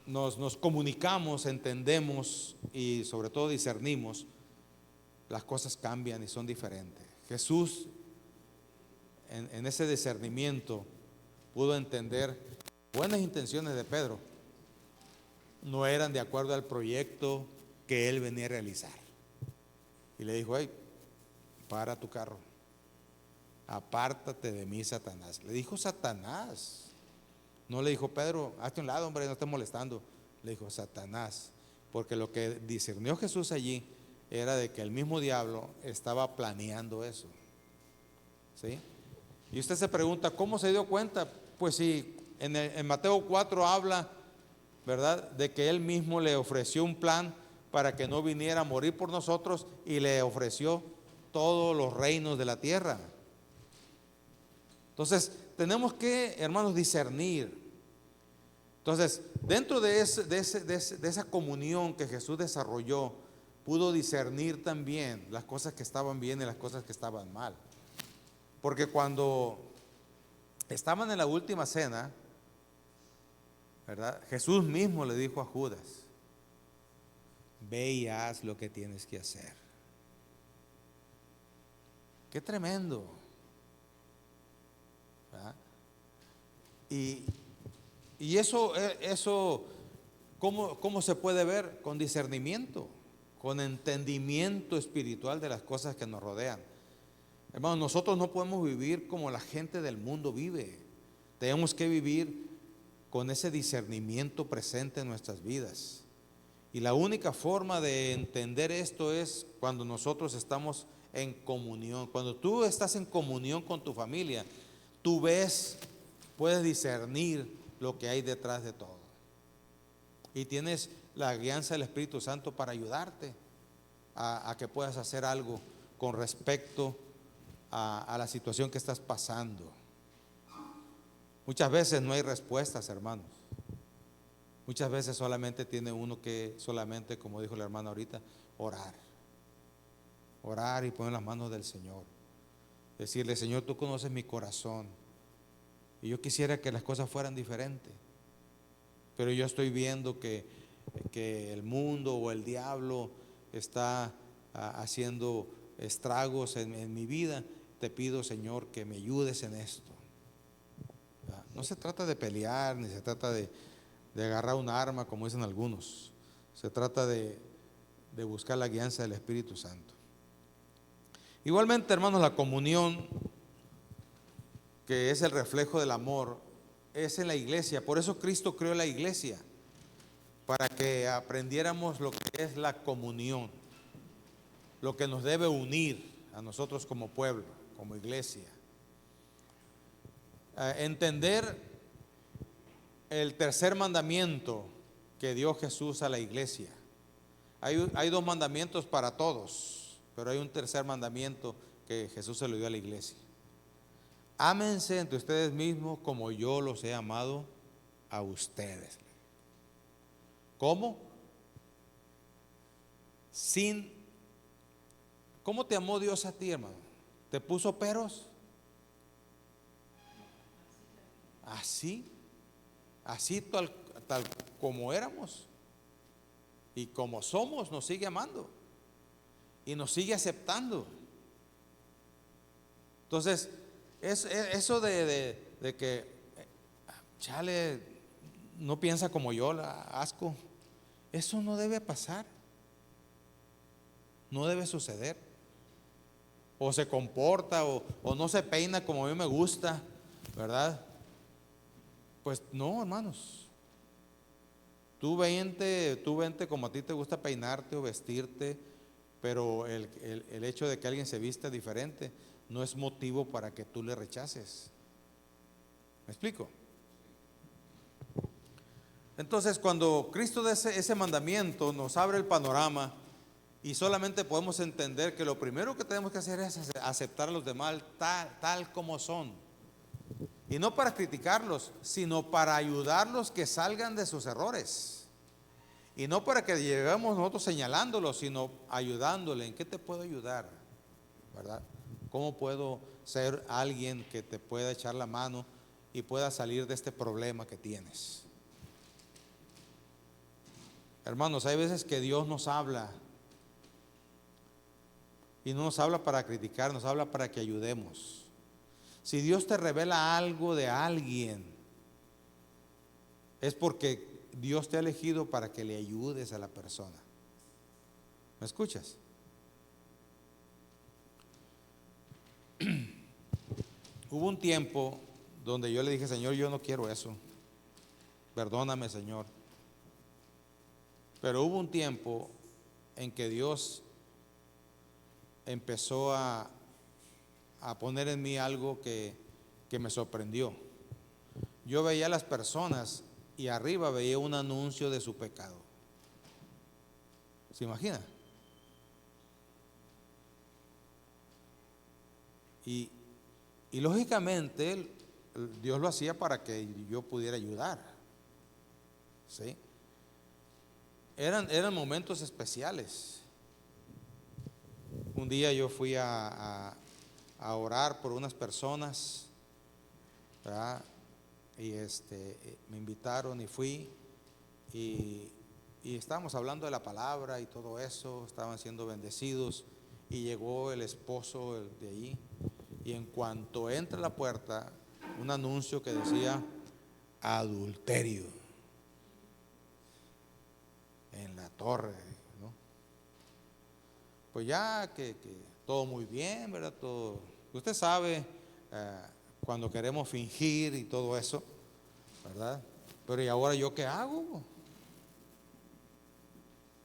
S1: nos comunicamos, entendemos y sobre todo discernimos, las cosas cambian y son diferentes. Jesús en ese discernimiento pudo entender buenas intenciones de Pedro no eran de acuerdo al proyecto que él venía a realizar, y le dijo, hey, para tu carro, apártate de mí, Satanás. Le dijo Satanás. No le dijo, Pedro, hazte a un lado, hombre, no estés molestando. Le dijo Satanás, porque lo que discernió Jesús allí era de que el mismo diablo estaba planeando eso, ¿sí? Y usted se pregunta, ¿cómo se dio cuenta? Pues si en Mateo 4 habla, ¿verdad?, de que él mismo le ofreció un plan para que no viniera a morir por nosotros, y le ofreció todos los reinos de la tierra. Entonces tenemos que, hermanos, discernir. Entonces, dentro de esa comunión que Jesús desarrolló, pudo discernir también las cosas que estaban bien y las cosas que estaban mal. Porque cuando estaban en la última cena, ¿verdad? Jesús mismo le dijo a Judas: ve y haz lo que tienes que hacer. Qué tremendo, ¿verdad? Y eso ¿cómo se puede ver? Con discernimiento, con entendimiento espiritual de las cosas que nos rodean. Hermanos, nosotros no podemos vivir como la gente del mundo vive. Tenemos que vivir con ese discernimiento presente en nuestras vidas. Y la única forma de entender esto es cuando nosotros estamos en comunión. Cuando tú estás en comunión con tu familia, tú puedes discernir lo que hay detrás de todo. Y tienes la guianza del Espíritu Santo para ayudarte a que puedas hacer algo con respecto a la situación que estás pasando. Muchas veces no hay respuestas, hermanos. Muchas veces solamente tiene uno que, como dijo la hermana ahorita, orar. Orar y poner las manos del Señor. Decirle: Señor, tú conoces mi corazón. Y yo quisiera que las cosas fueran diferentes. Pero yo estoy viendo que el mundo o el diablo está haciendo estragos en mi vida. Te pido, Señor, que me ayudes en esto. No se trata de pelear, ni se trata de agarrar un arma, como dicen algunos. Se trata de buscar la guianza del Espíritu Santo. Igualmente, hermanos, la comunión, que es el reflejo del amor, es en la iglesia. Por eso Cristo creó la iglesia, para que aprendiéramos lo que es la comunión, lo que nos debe unir a nosotros como pueblo, como iglesia. Entender el tercer mandamiento que dio Jesús a la iglesia. Hay dos mandamientos para todos, pero hay un tercer mandamiento que Jesús se lo dio a la iglesia. Ámense entre ustedes mismos como yo los he amado a ustedes. ¿Cómo? ¿Cómo te amó Dios a ti, hermano? ¿Te puso peros? Así tal como éramos y como somos, nos sigue amando y nos sigue aceptando. Entonces, eso de que chale, no piensa como yo, la asco, eso no debe pasar, no debe suceder. O se comporta o no se peina como a mí me gusta, ¿verdad? Pues no, hermanos. Tú vente como a ti te gusta peinarte o vestirte, pero el hecho de que alguien se vista diferente no es motivo para que tú le rechaces. ¿Me explico? Entonces, cuando Cristo da ese mandamiento, nos abre el panorama y solamente podemos entender que lo primero que tenemos que hacer es aceptar a los demás tal como son. Y no para criticarlos, sino para ayudarlos que salgan de sus errores. Y no para que lleguemos nosotros señalándolos, sino ayudándole. ¿En qué te puedo ayudar? ¿Verdad? ¿Cómo puedo ser alguien que te pueda echar la mano y pueda salir de este problema que tienes? Hermanos, hay veces que Dios nos habla y no nos habla para criticar, nos habla para que ayudemos. Si Dios te revela algo de alguien, es porque Dios te ha elegido para que le ayudes a la persona. ¿Me escuchas? Hubo un tiempo donde yo le dije: Señor, yo no quiero eso. Perdóname, Señor. Pero hubo un tiempo en que Dios empezó a poner en mí algo que me sorprendió. Yo veía a las personas y arriba veía un anuncio de su pecado. ¿Se imagina? Y lógicamente Dios lo hacía para que yo pudiera ayudar. ¿sí? Eran momentos especiales. Un día yo fui a orar por unas personas, ¿verdad? Y me invitaron y fui, y estábamos hablando de la palabra y todo eso, estaban siendo bendecidos, y llegó el esposo de allí, y en cuanto entra a la puerta, un anuncio que decía adulterio en la torre, ¿no? Pues ya que todo muy bien, ¿verdad? Todo, usted sabe, cuando queremos fingir y todo eso, ¿verdad? Pero ¿y ahora yo qué hago?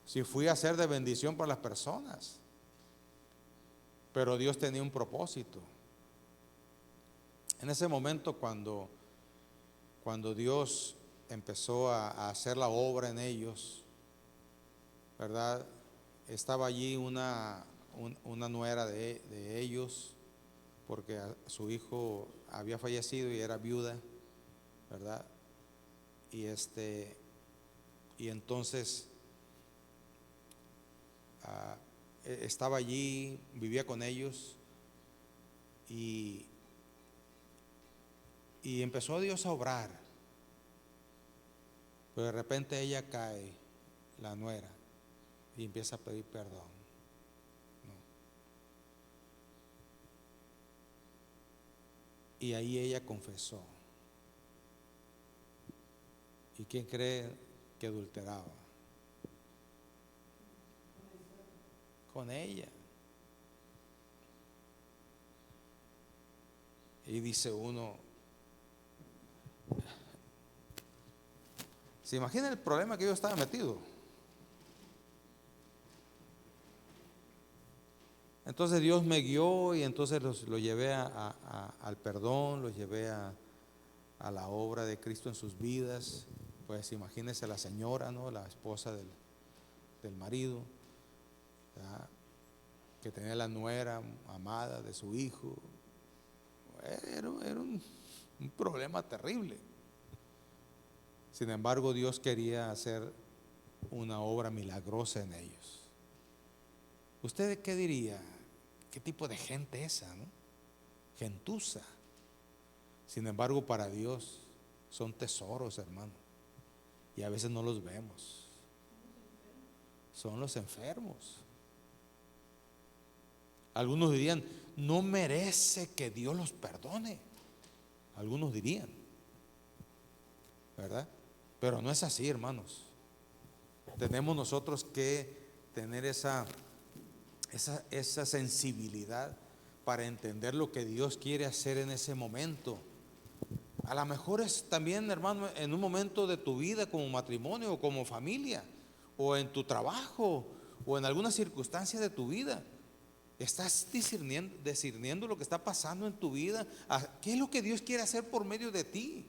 S1: Si fui a ser de bendición para las personas, pero Dios tenía un propósito. En ese momento cuando Dios empezó a hacer la obra en ellos, ¿verdad? Estaba allí una nuera de ellos, porque su hijo había fallecido y era viuda, ¿verdad? Y entonces estaba allí, vivía con ellos, y empezó Dios a obrar, pero de repente ella cae, la nuera, y empieza a pedir perdón, ¿no? Y ahí ella confesó. ¿Y quién cree que adulteraba? Con ella. Y dice uno, ¿se imagina el problema que yo estaba metido? Entonces Dios me guió, y entonces lo llevé al perdón, los llevé a la obra de Cristo en sus vidas. Pues imagínense la señora, ¿no? La esposa del marido, ¿verdad? Que tenía la nuera amada de su hijo. Era un problema terrible. Sin embargo, Dios quería hacer una obra milagrosa en ellos. ¿Usted qué diría? ¿Qué tipo de gente esa, no? Gentuza. Sin embargo, para Dios son tesoros, hermano. Y a veces no los vemos. Son los enfermos. Algunos dirían, no merece que Dios los perdone. Algunos dirían, ¿verdad? Pero no es así, hermanos. Tenemos nosotros que tener esa sensibilidad para entender lo que Dios quiere hacer en ese momento. A lo mejor es también, hermano, en un momento de tu vida como matrimonio o como familia, o en tu trabajo, o en alguna circunstancia de tu vida. Estás discerniendo lo que está pasando en tu vida. ¿Qué es lo que Dios quiere hacer por medio de ti?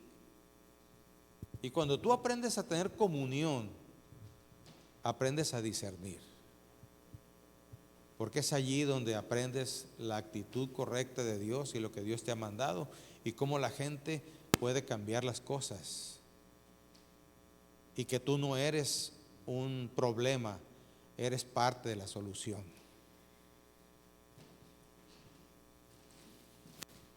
S1: Y cuando tú aprendes a tener comunión, aprendes a discernir. Porque es allí donde aprendes la actitud correcta de Dios y lo que Dios te ha mandado, y cómo la gente puede cambiar las cosas. Y que tú no eres un problema, eres parte de la solución.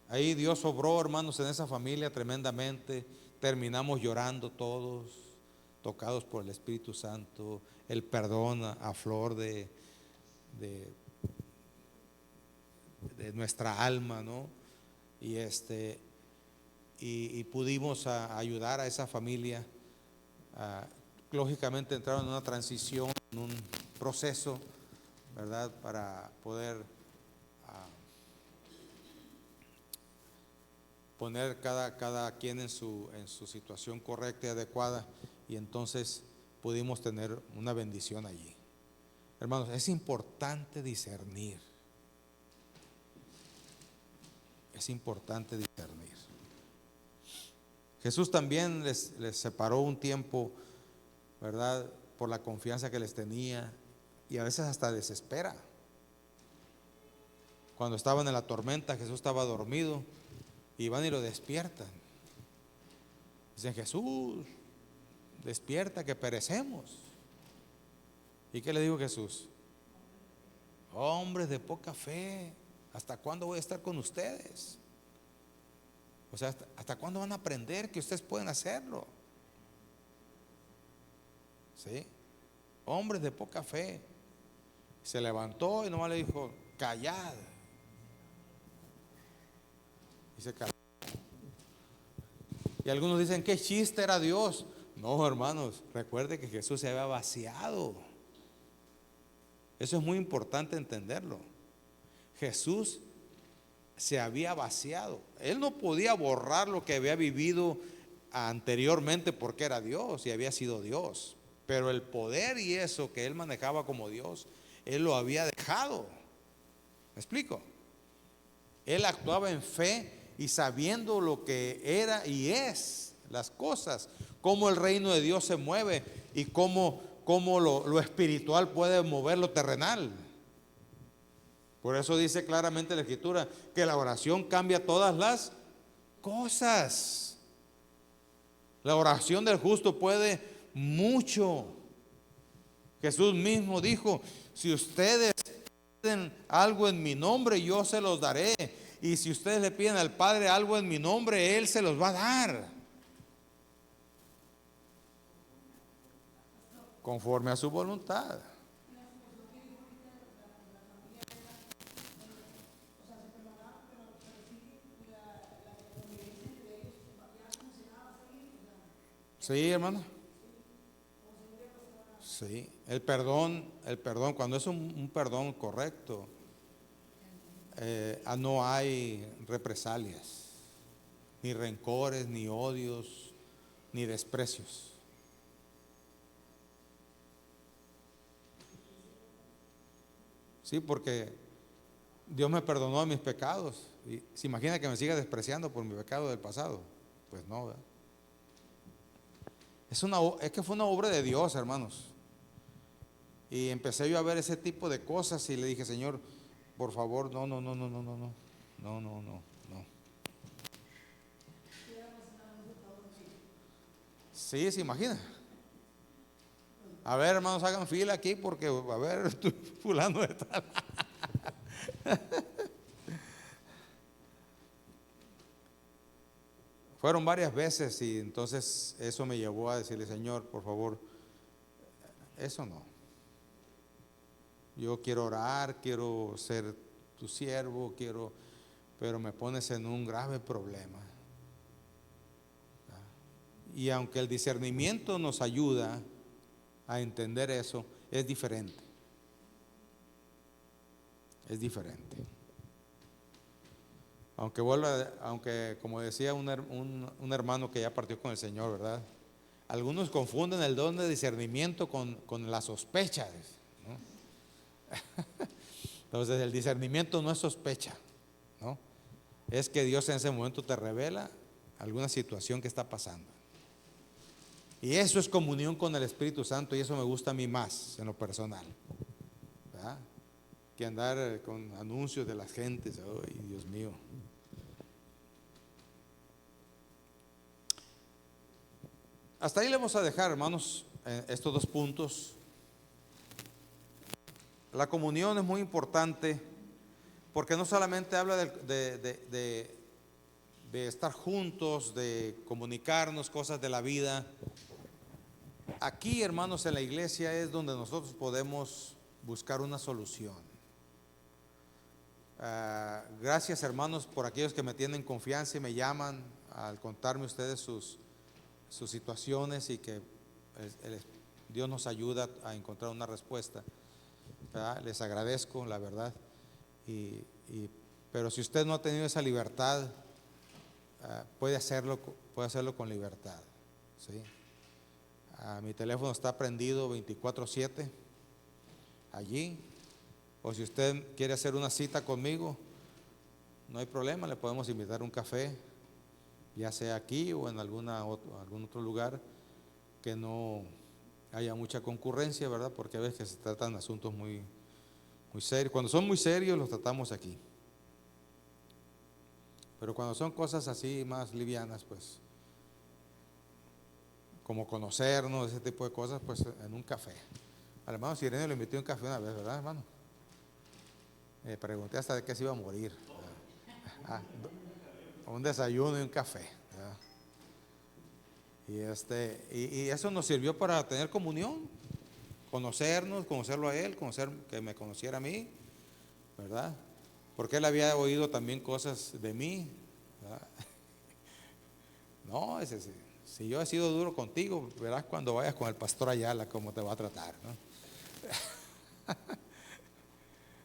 S1: Ahí Dios obró, hermanos, en esa familia tremendamente. Terminamos llorando todos, tocados por el Espíritu Santo. El perdón a flor de nuestra alma, ¿no? Y pudimos ayudar a esa familia. Lógicamente entraron en una transición, en un proceso, ¿verdad? Para poder poner cada quien en su situación correcta y adecuada, y entonces pudimos tener una bendición allí. Hermanos, es importante discernir. Es importante discernir. Jesús también les separó un tiempo, ¿verdad? Por la confianza que les tenía, y a veces hasta desespera. Cuando estaban en la tormenta, Jesús estaba dormido, y van y lo despiertan. Dicen, Jesús, despierta que perecemos. ¿Y qué le dijo Jesús? Hombres de poca fe, ¿hasta cuándo voy a estar con ustedes? O sea, ¿hasta cuándo van a aprender que ustedes pueden hacerlo? ¿Sí? Hombres de poca fe. Se levantó y nomás le dijo, callad. Y se calló. Y algunos dicen, ¿qué chiste era Dios? No, hermanos, recuerde que Jesús se había vaciado. Eso es muy importante entenderlo. Jesús se había vaciado. Él no podía borrar lo que había vivido anteriormente porque era Dios y había sido Dios. Pero el poder y eso que él manejaba como Dios, él lo había dejado. ¿Me explico? Él actuaba en fe y sabiendo lo que era y es las cosas, cómo el reino de Dios se mueve y cómo lo espiritual puede mover lo terrenal. Por eso dice claramente la Escritura que la oración cambia todas las cosas. La oración del justo puede mucho. Jesús mismo dijo, si ustedes piden algo en mi nombre, yo se los daré. Y si ustedes le piden al Padre algo en mi nombre, Él se los va a dar. Conforme a su voluntad. Sí, hermano. Sí, el perdón, cuando es un perdón correcto, no hay represalias, ni rencores, ni odios, ni desprecios. Sí, porque Dios me perdonó de mis pecados. Y se imagina que me siga despreciando por mi pecado del pasado. Pues no, ¿verdad? Es que fue una obra de Dios, hermanos. Y empecé yo a ver ese tipo de cosas y le dije, Señor, por favor, no. Sí, se imagina. A ver, hermanos, hagan fila aquí porque, a ver, fulano de tal. Fueron varias veces y entonces eso me llevó a decirle, Señor, por favor, eso no. Yo quiero orar, quiero ser tu siervo, pero me pones en un grave problema. Y aunque el discernimiento nos ayuda a entender eso, es diferente. Es diferente. Aunque como decía un hermano que ya partió con el Señor, ¿verdad? Algunos confunden el don de discernimiento con la sospecha, ¿no? Entonces el discernimiento no es sospecha, ¿no? Es que Dios en ese momento te revela alguna situación que está pasando. Y eso es comunión con el Espíritu Santo y eso me gusta a mí más en lo personal, ¿verdad? Que andar con anuncios de las gentes. Ay, Dios mío. Hasta ahí le vamos a dejar, hermanos, estos dos puntos. La comunión es muy importante porque no solamente habla de estar juntos, de comunicarnos cosas de la vida. Aquí, hermanos, en la iglesia es donde nosotros podemos buscar una solución. Gracias, hermanos, por aquellos que me tienen confianza y me llaman al contarme ustedes sus situaciones y que Dios nos ayuda a encontrar una respuesta. Les agradezco, la verdad. Pero si usted no ha tenido esa libertad, puede hacerlo con libertad, ¿sí? Mi teléfono está prendido 24/7 allí. O si usted quiere hacer una cita conmigo, no hay problema, le podemos invitar a un café, ya sea aquí o en algún otro lugar que no haya mucha concurrencia, ¿verdad? Porque a veces se tratan de asuntos muy, muy serios. Cuando son muy serios los tratamos aquí. Pero cuando son cosas así más livianas, pues como conocernos, ese tipo de cosas, pues en un café. Al hermano Sirenio lo invité a un café una vez, ¿verdad, hermano? Pregunté hasta de qué se iba a morir. Un desayuno y un café, ¿verdad? Y eso nos sirvió para tener comunión, conocernos, conocerlo a él, que me conociera a mí, ¿verdad? Porque él había oído también cosas de mí, ¿verdad? No, si yo he sido duro contigo, verás cuando vayas con el pastor Ayala cómo te va a tratar, ¿no?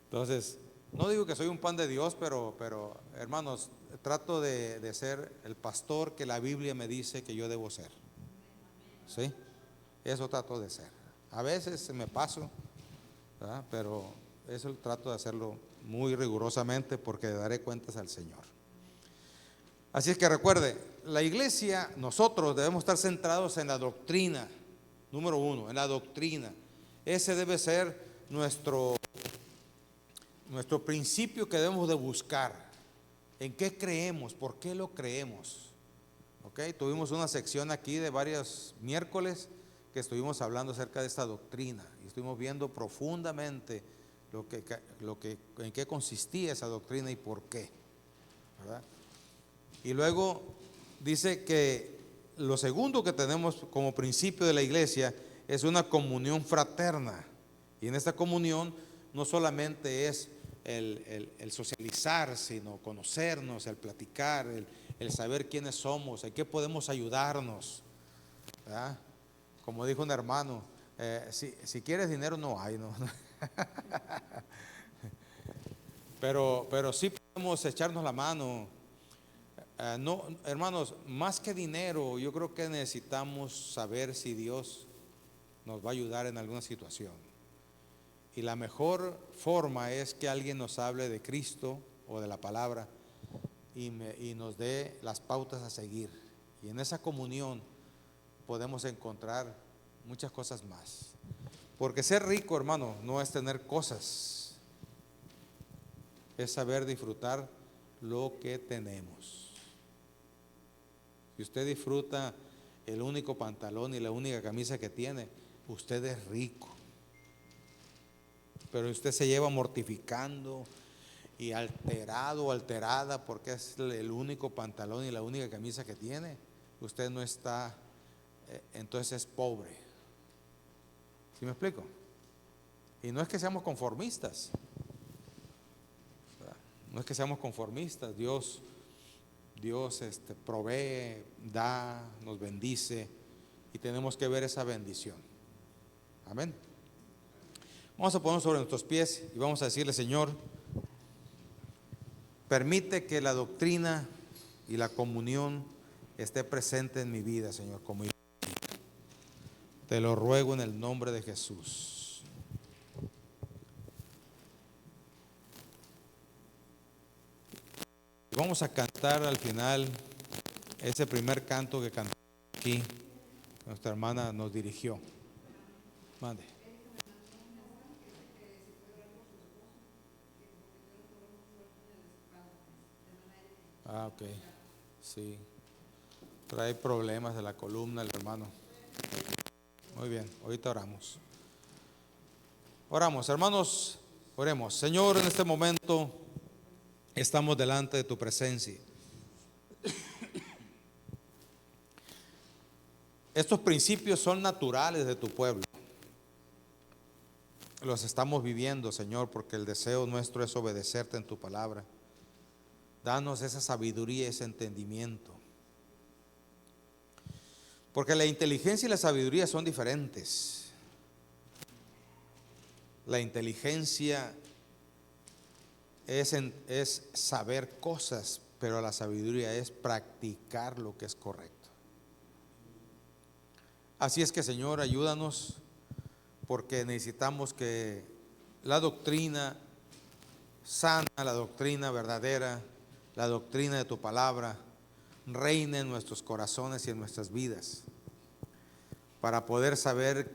S1: Entonces, no digo que soy un pan de Dios, pero hermanos, trato de ser el pastor que la Biblia me dice que yo debo ser. ¿Sí? Eso trato de ser. A veces me paso, ¿verdad? Pero eso trato de hacerlo muy rigurosamente porque daré cuentas al Señor. Así es que recuerde, la iglesia, nosotros debemos estar centrados en la doctrina, número uno, en la doctrina. Ese debe ser nuestro principio que debemos de buscar. ¿En qué creemos? ¿Por qué lo creemos? ¿Okay? Tuvimos una sección aquí de varios miércoles que estuvimos hablando acerca de esta doctrina y estuvimos viendo profundamente en qué consistía esa doctrina y por qué, ¿verdad? Y luego dice que lo segundo que tenemos como principio de la iglesia es una comunión fraterna. Y en esta comunión no solamente es el socializar, sino conocernos, el platicar, el saber quiénes somos, en qué podemos ayudarnos, ¿verdad? Como dijo un hermano, si quieres dinero no hay, ¿no? Pero sí podemos echarnos la mano. No, hermanos, más que dinero, yo creo que necesitamos saber si Dios nos va a ayudar en alguna situación. Y la mejor forma es que alguien nos hable de Cristo o de la palabra y nos dé las pautas a seguir. Y en esa comunión podemos encontrar muchas cosas más. Porque ser rico, hermano, no es tener cosas, es saber disfrutar lo que tenemos. Si usted disfruta el único pantalón y la única camisa que tiene, usted es rico. Pero usted se lleva mortificando y alterado o alterada porque es el único pantalón y la única camisa que tiene, usted no está, entonces es pobre. ¿Sí me explico? Y no es que seamos conformistas, no es que seamos conformistas. Dios provee, da, nos bendice y tenemos que ver esa bendición. Amén. Vamos a ponernos sobre nuestros pies y vamos a decirle: Señor, permite que la doctrina y la comunión esté presente en mi vida, Señor, como iglesia. Te lo ruego en el nombre de Jesús. Vamos a cantar al final ese primer canto que cantamos aquí. Nuestra hermana nos dirigió. Mande. Ok, sí. Trae problemas de la columna el hermano. Muy bien, ahorita oramos. Oramos, hermanos, oremos. Señor, en este momento estamos delante de tu presencia. Estos principios son naturales de tu pueblo. Los estamos viviendo, Señor, porque el deseo nuestro es obedecerte en tu palabra. Danos esa sabiduría, ese entendimiento. Porque la inteligencia y la sabiduría son diferentes. La inteligencia es saber cosas, pero la sabiduría es practicar lo que es correcto. Así es que, Señor, ayúdanos, porque necesitamos que la doctrina sana, la doctrina verdadera, la doctrina de tu palabra reine en nuestros corazones y en nuestras vidas, para poder saber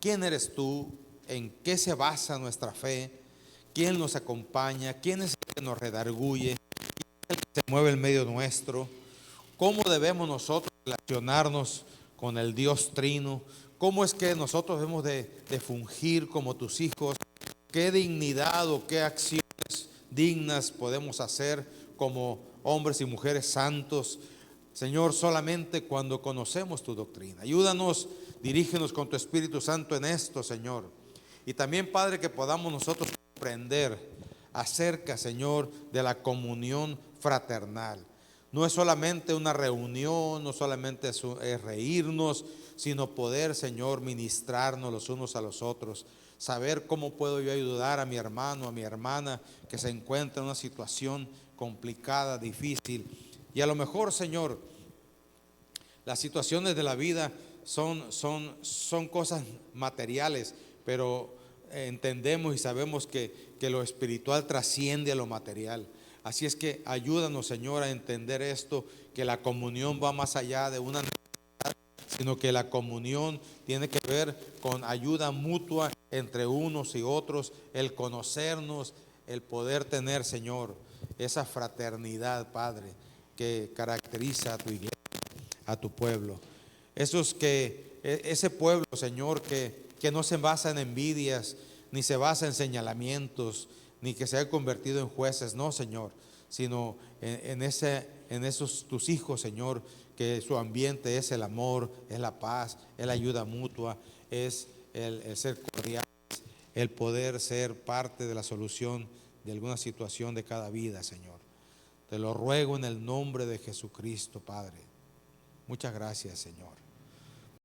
S1: quién eres tú, en qué se basa nuestra fe, quién nos acompaña, quién es el que nos redarguye, quién es el que se mueve en medio nuestro, cómo debemos nosotros relacionarnos con el Dios Trino. ¿Cómo es que nosotros debemos de fungir como tus hijos? ¿Qué dignidad o qué acciones dignas podemos hacer como hombres y mujeres santos, Señor, solamente cuando conocemos tu doctrina? Ayúdanos, dirígenos con tu Espíritu Santo en esto, Señor. Y también, Padre, que podamos nosotros aprender acerca, Señor, de la comunión fraternal. No es solamente una reunión, no solamente es reírnos, sino poder, Señor, ministrarnos los unos a los otros. Saber cómo puedo yo ayudar a mi hermano, a mi hermana que se encuentra en una situación complicada, difícil. Y a lo mejor, Señor, las situaciones de la vida son cosas materiales, pero entendemos y sabemos que lo espiritual trasciende a lo material. Así es que ayúdanos, Señor, a entender esto, que la comunión va más allá de una, sino que la comunión tiene que ver con ayuda mutua entre unos y otros, el conocernos, el poder tener, Señor, esa fraternidad, Padre, que caracteriza a tu iglesia, a tu pueblo. Ese pueblo, Señor, que no se basa en envidias, ni se basa en señalamientos, ni que se haya convertido en jueces, no, Señor, sino en esos tus hijos, Señor, que su ambiente es el amor, es la paz, es la ayuda mutua, es el ser cordial, el poder ser parte de la solución de alguna situación de cada vida, Señor. Te lo ruego en el nombre de Jesucristo, Padre. Muchas gracias, Señor.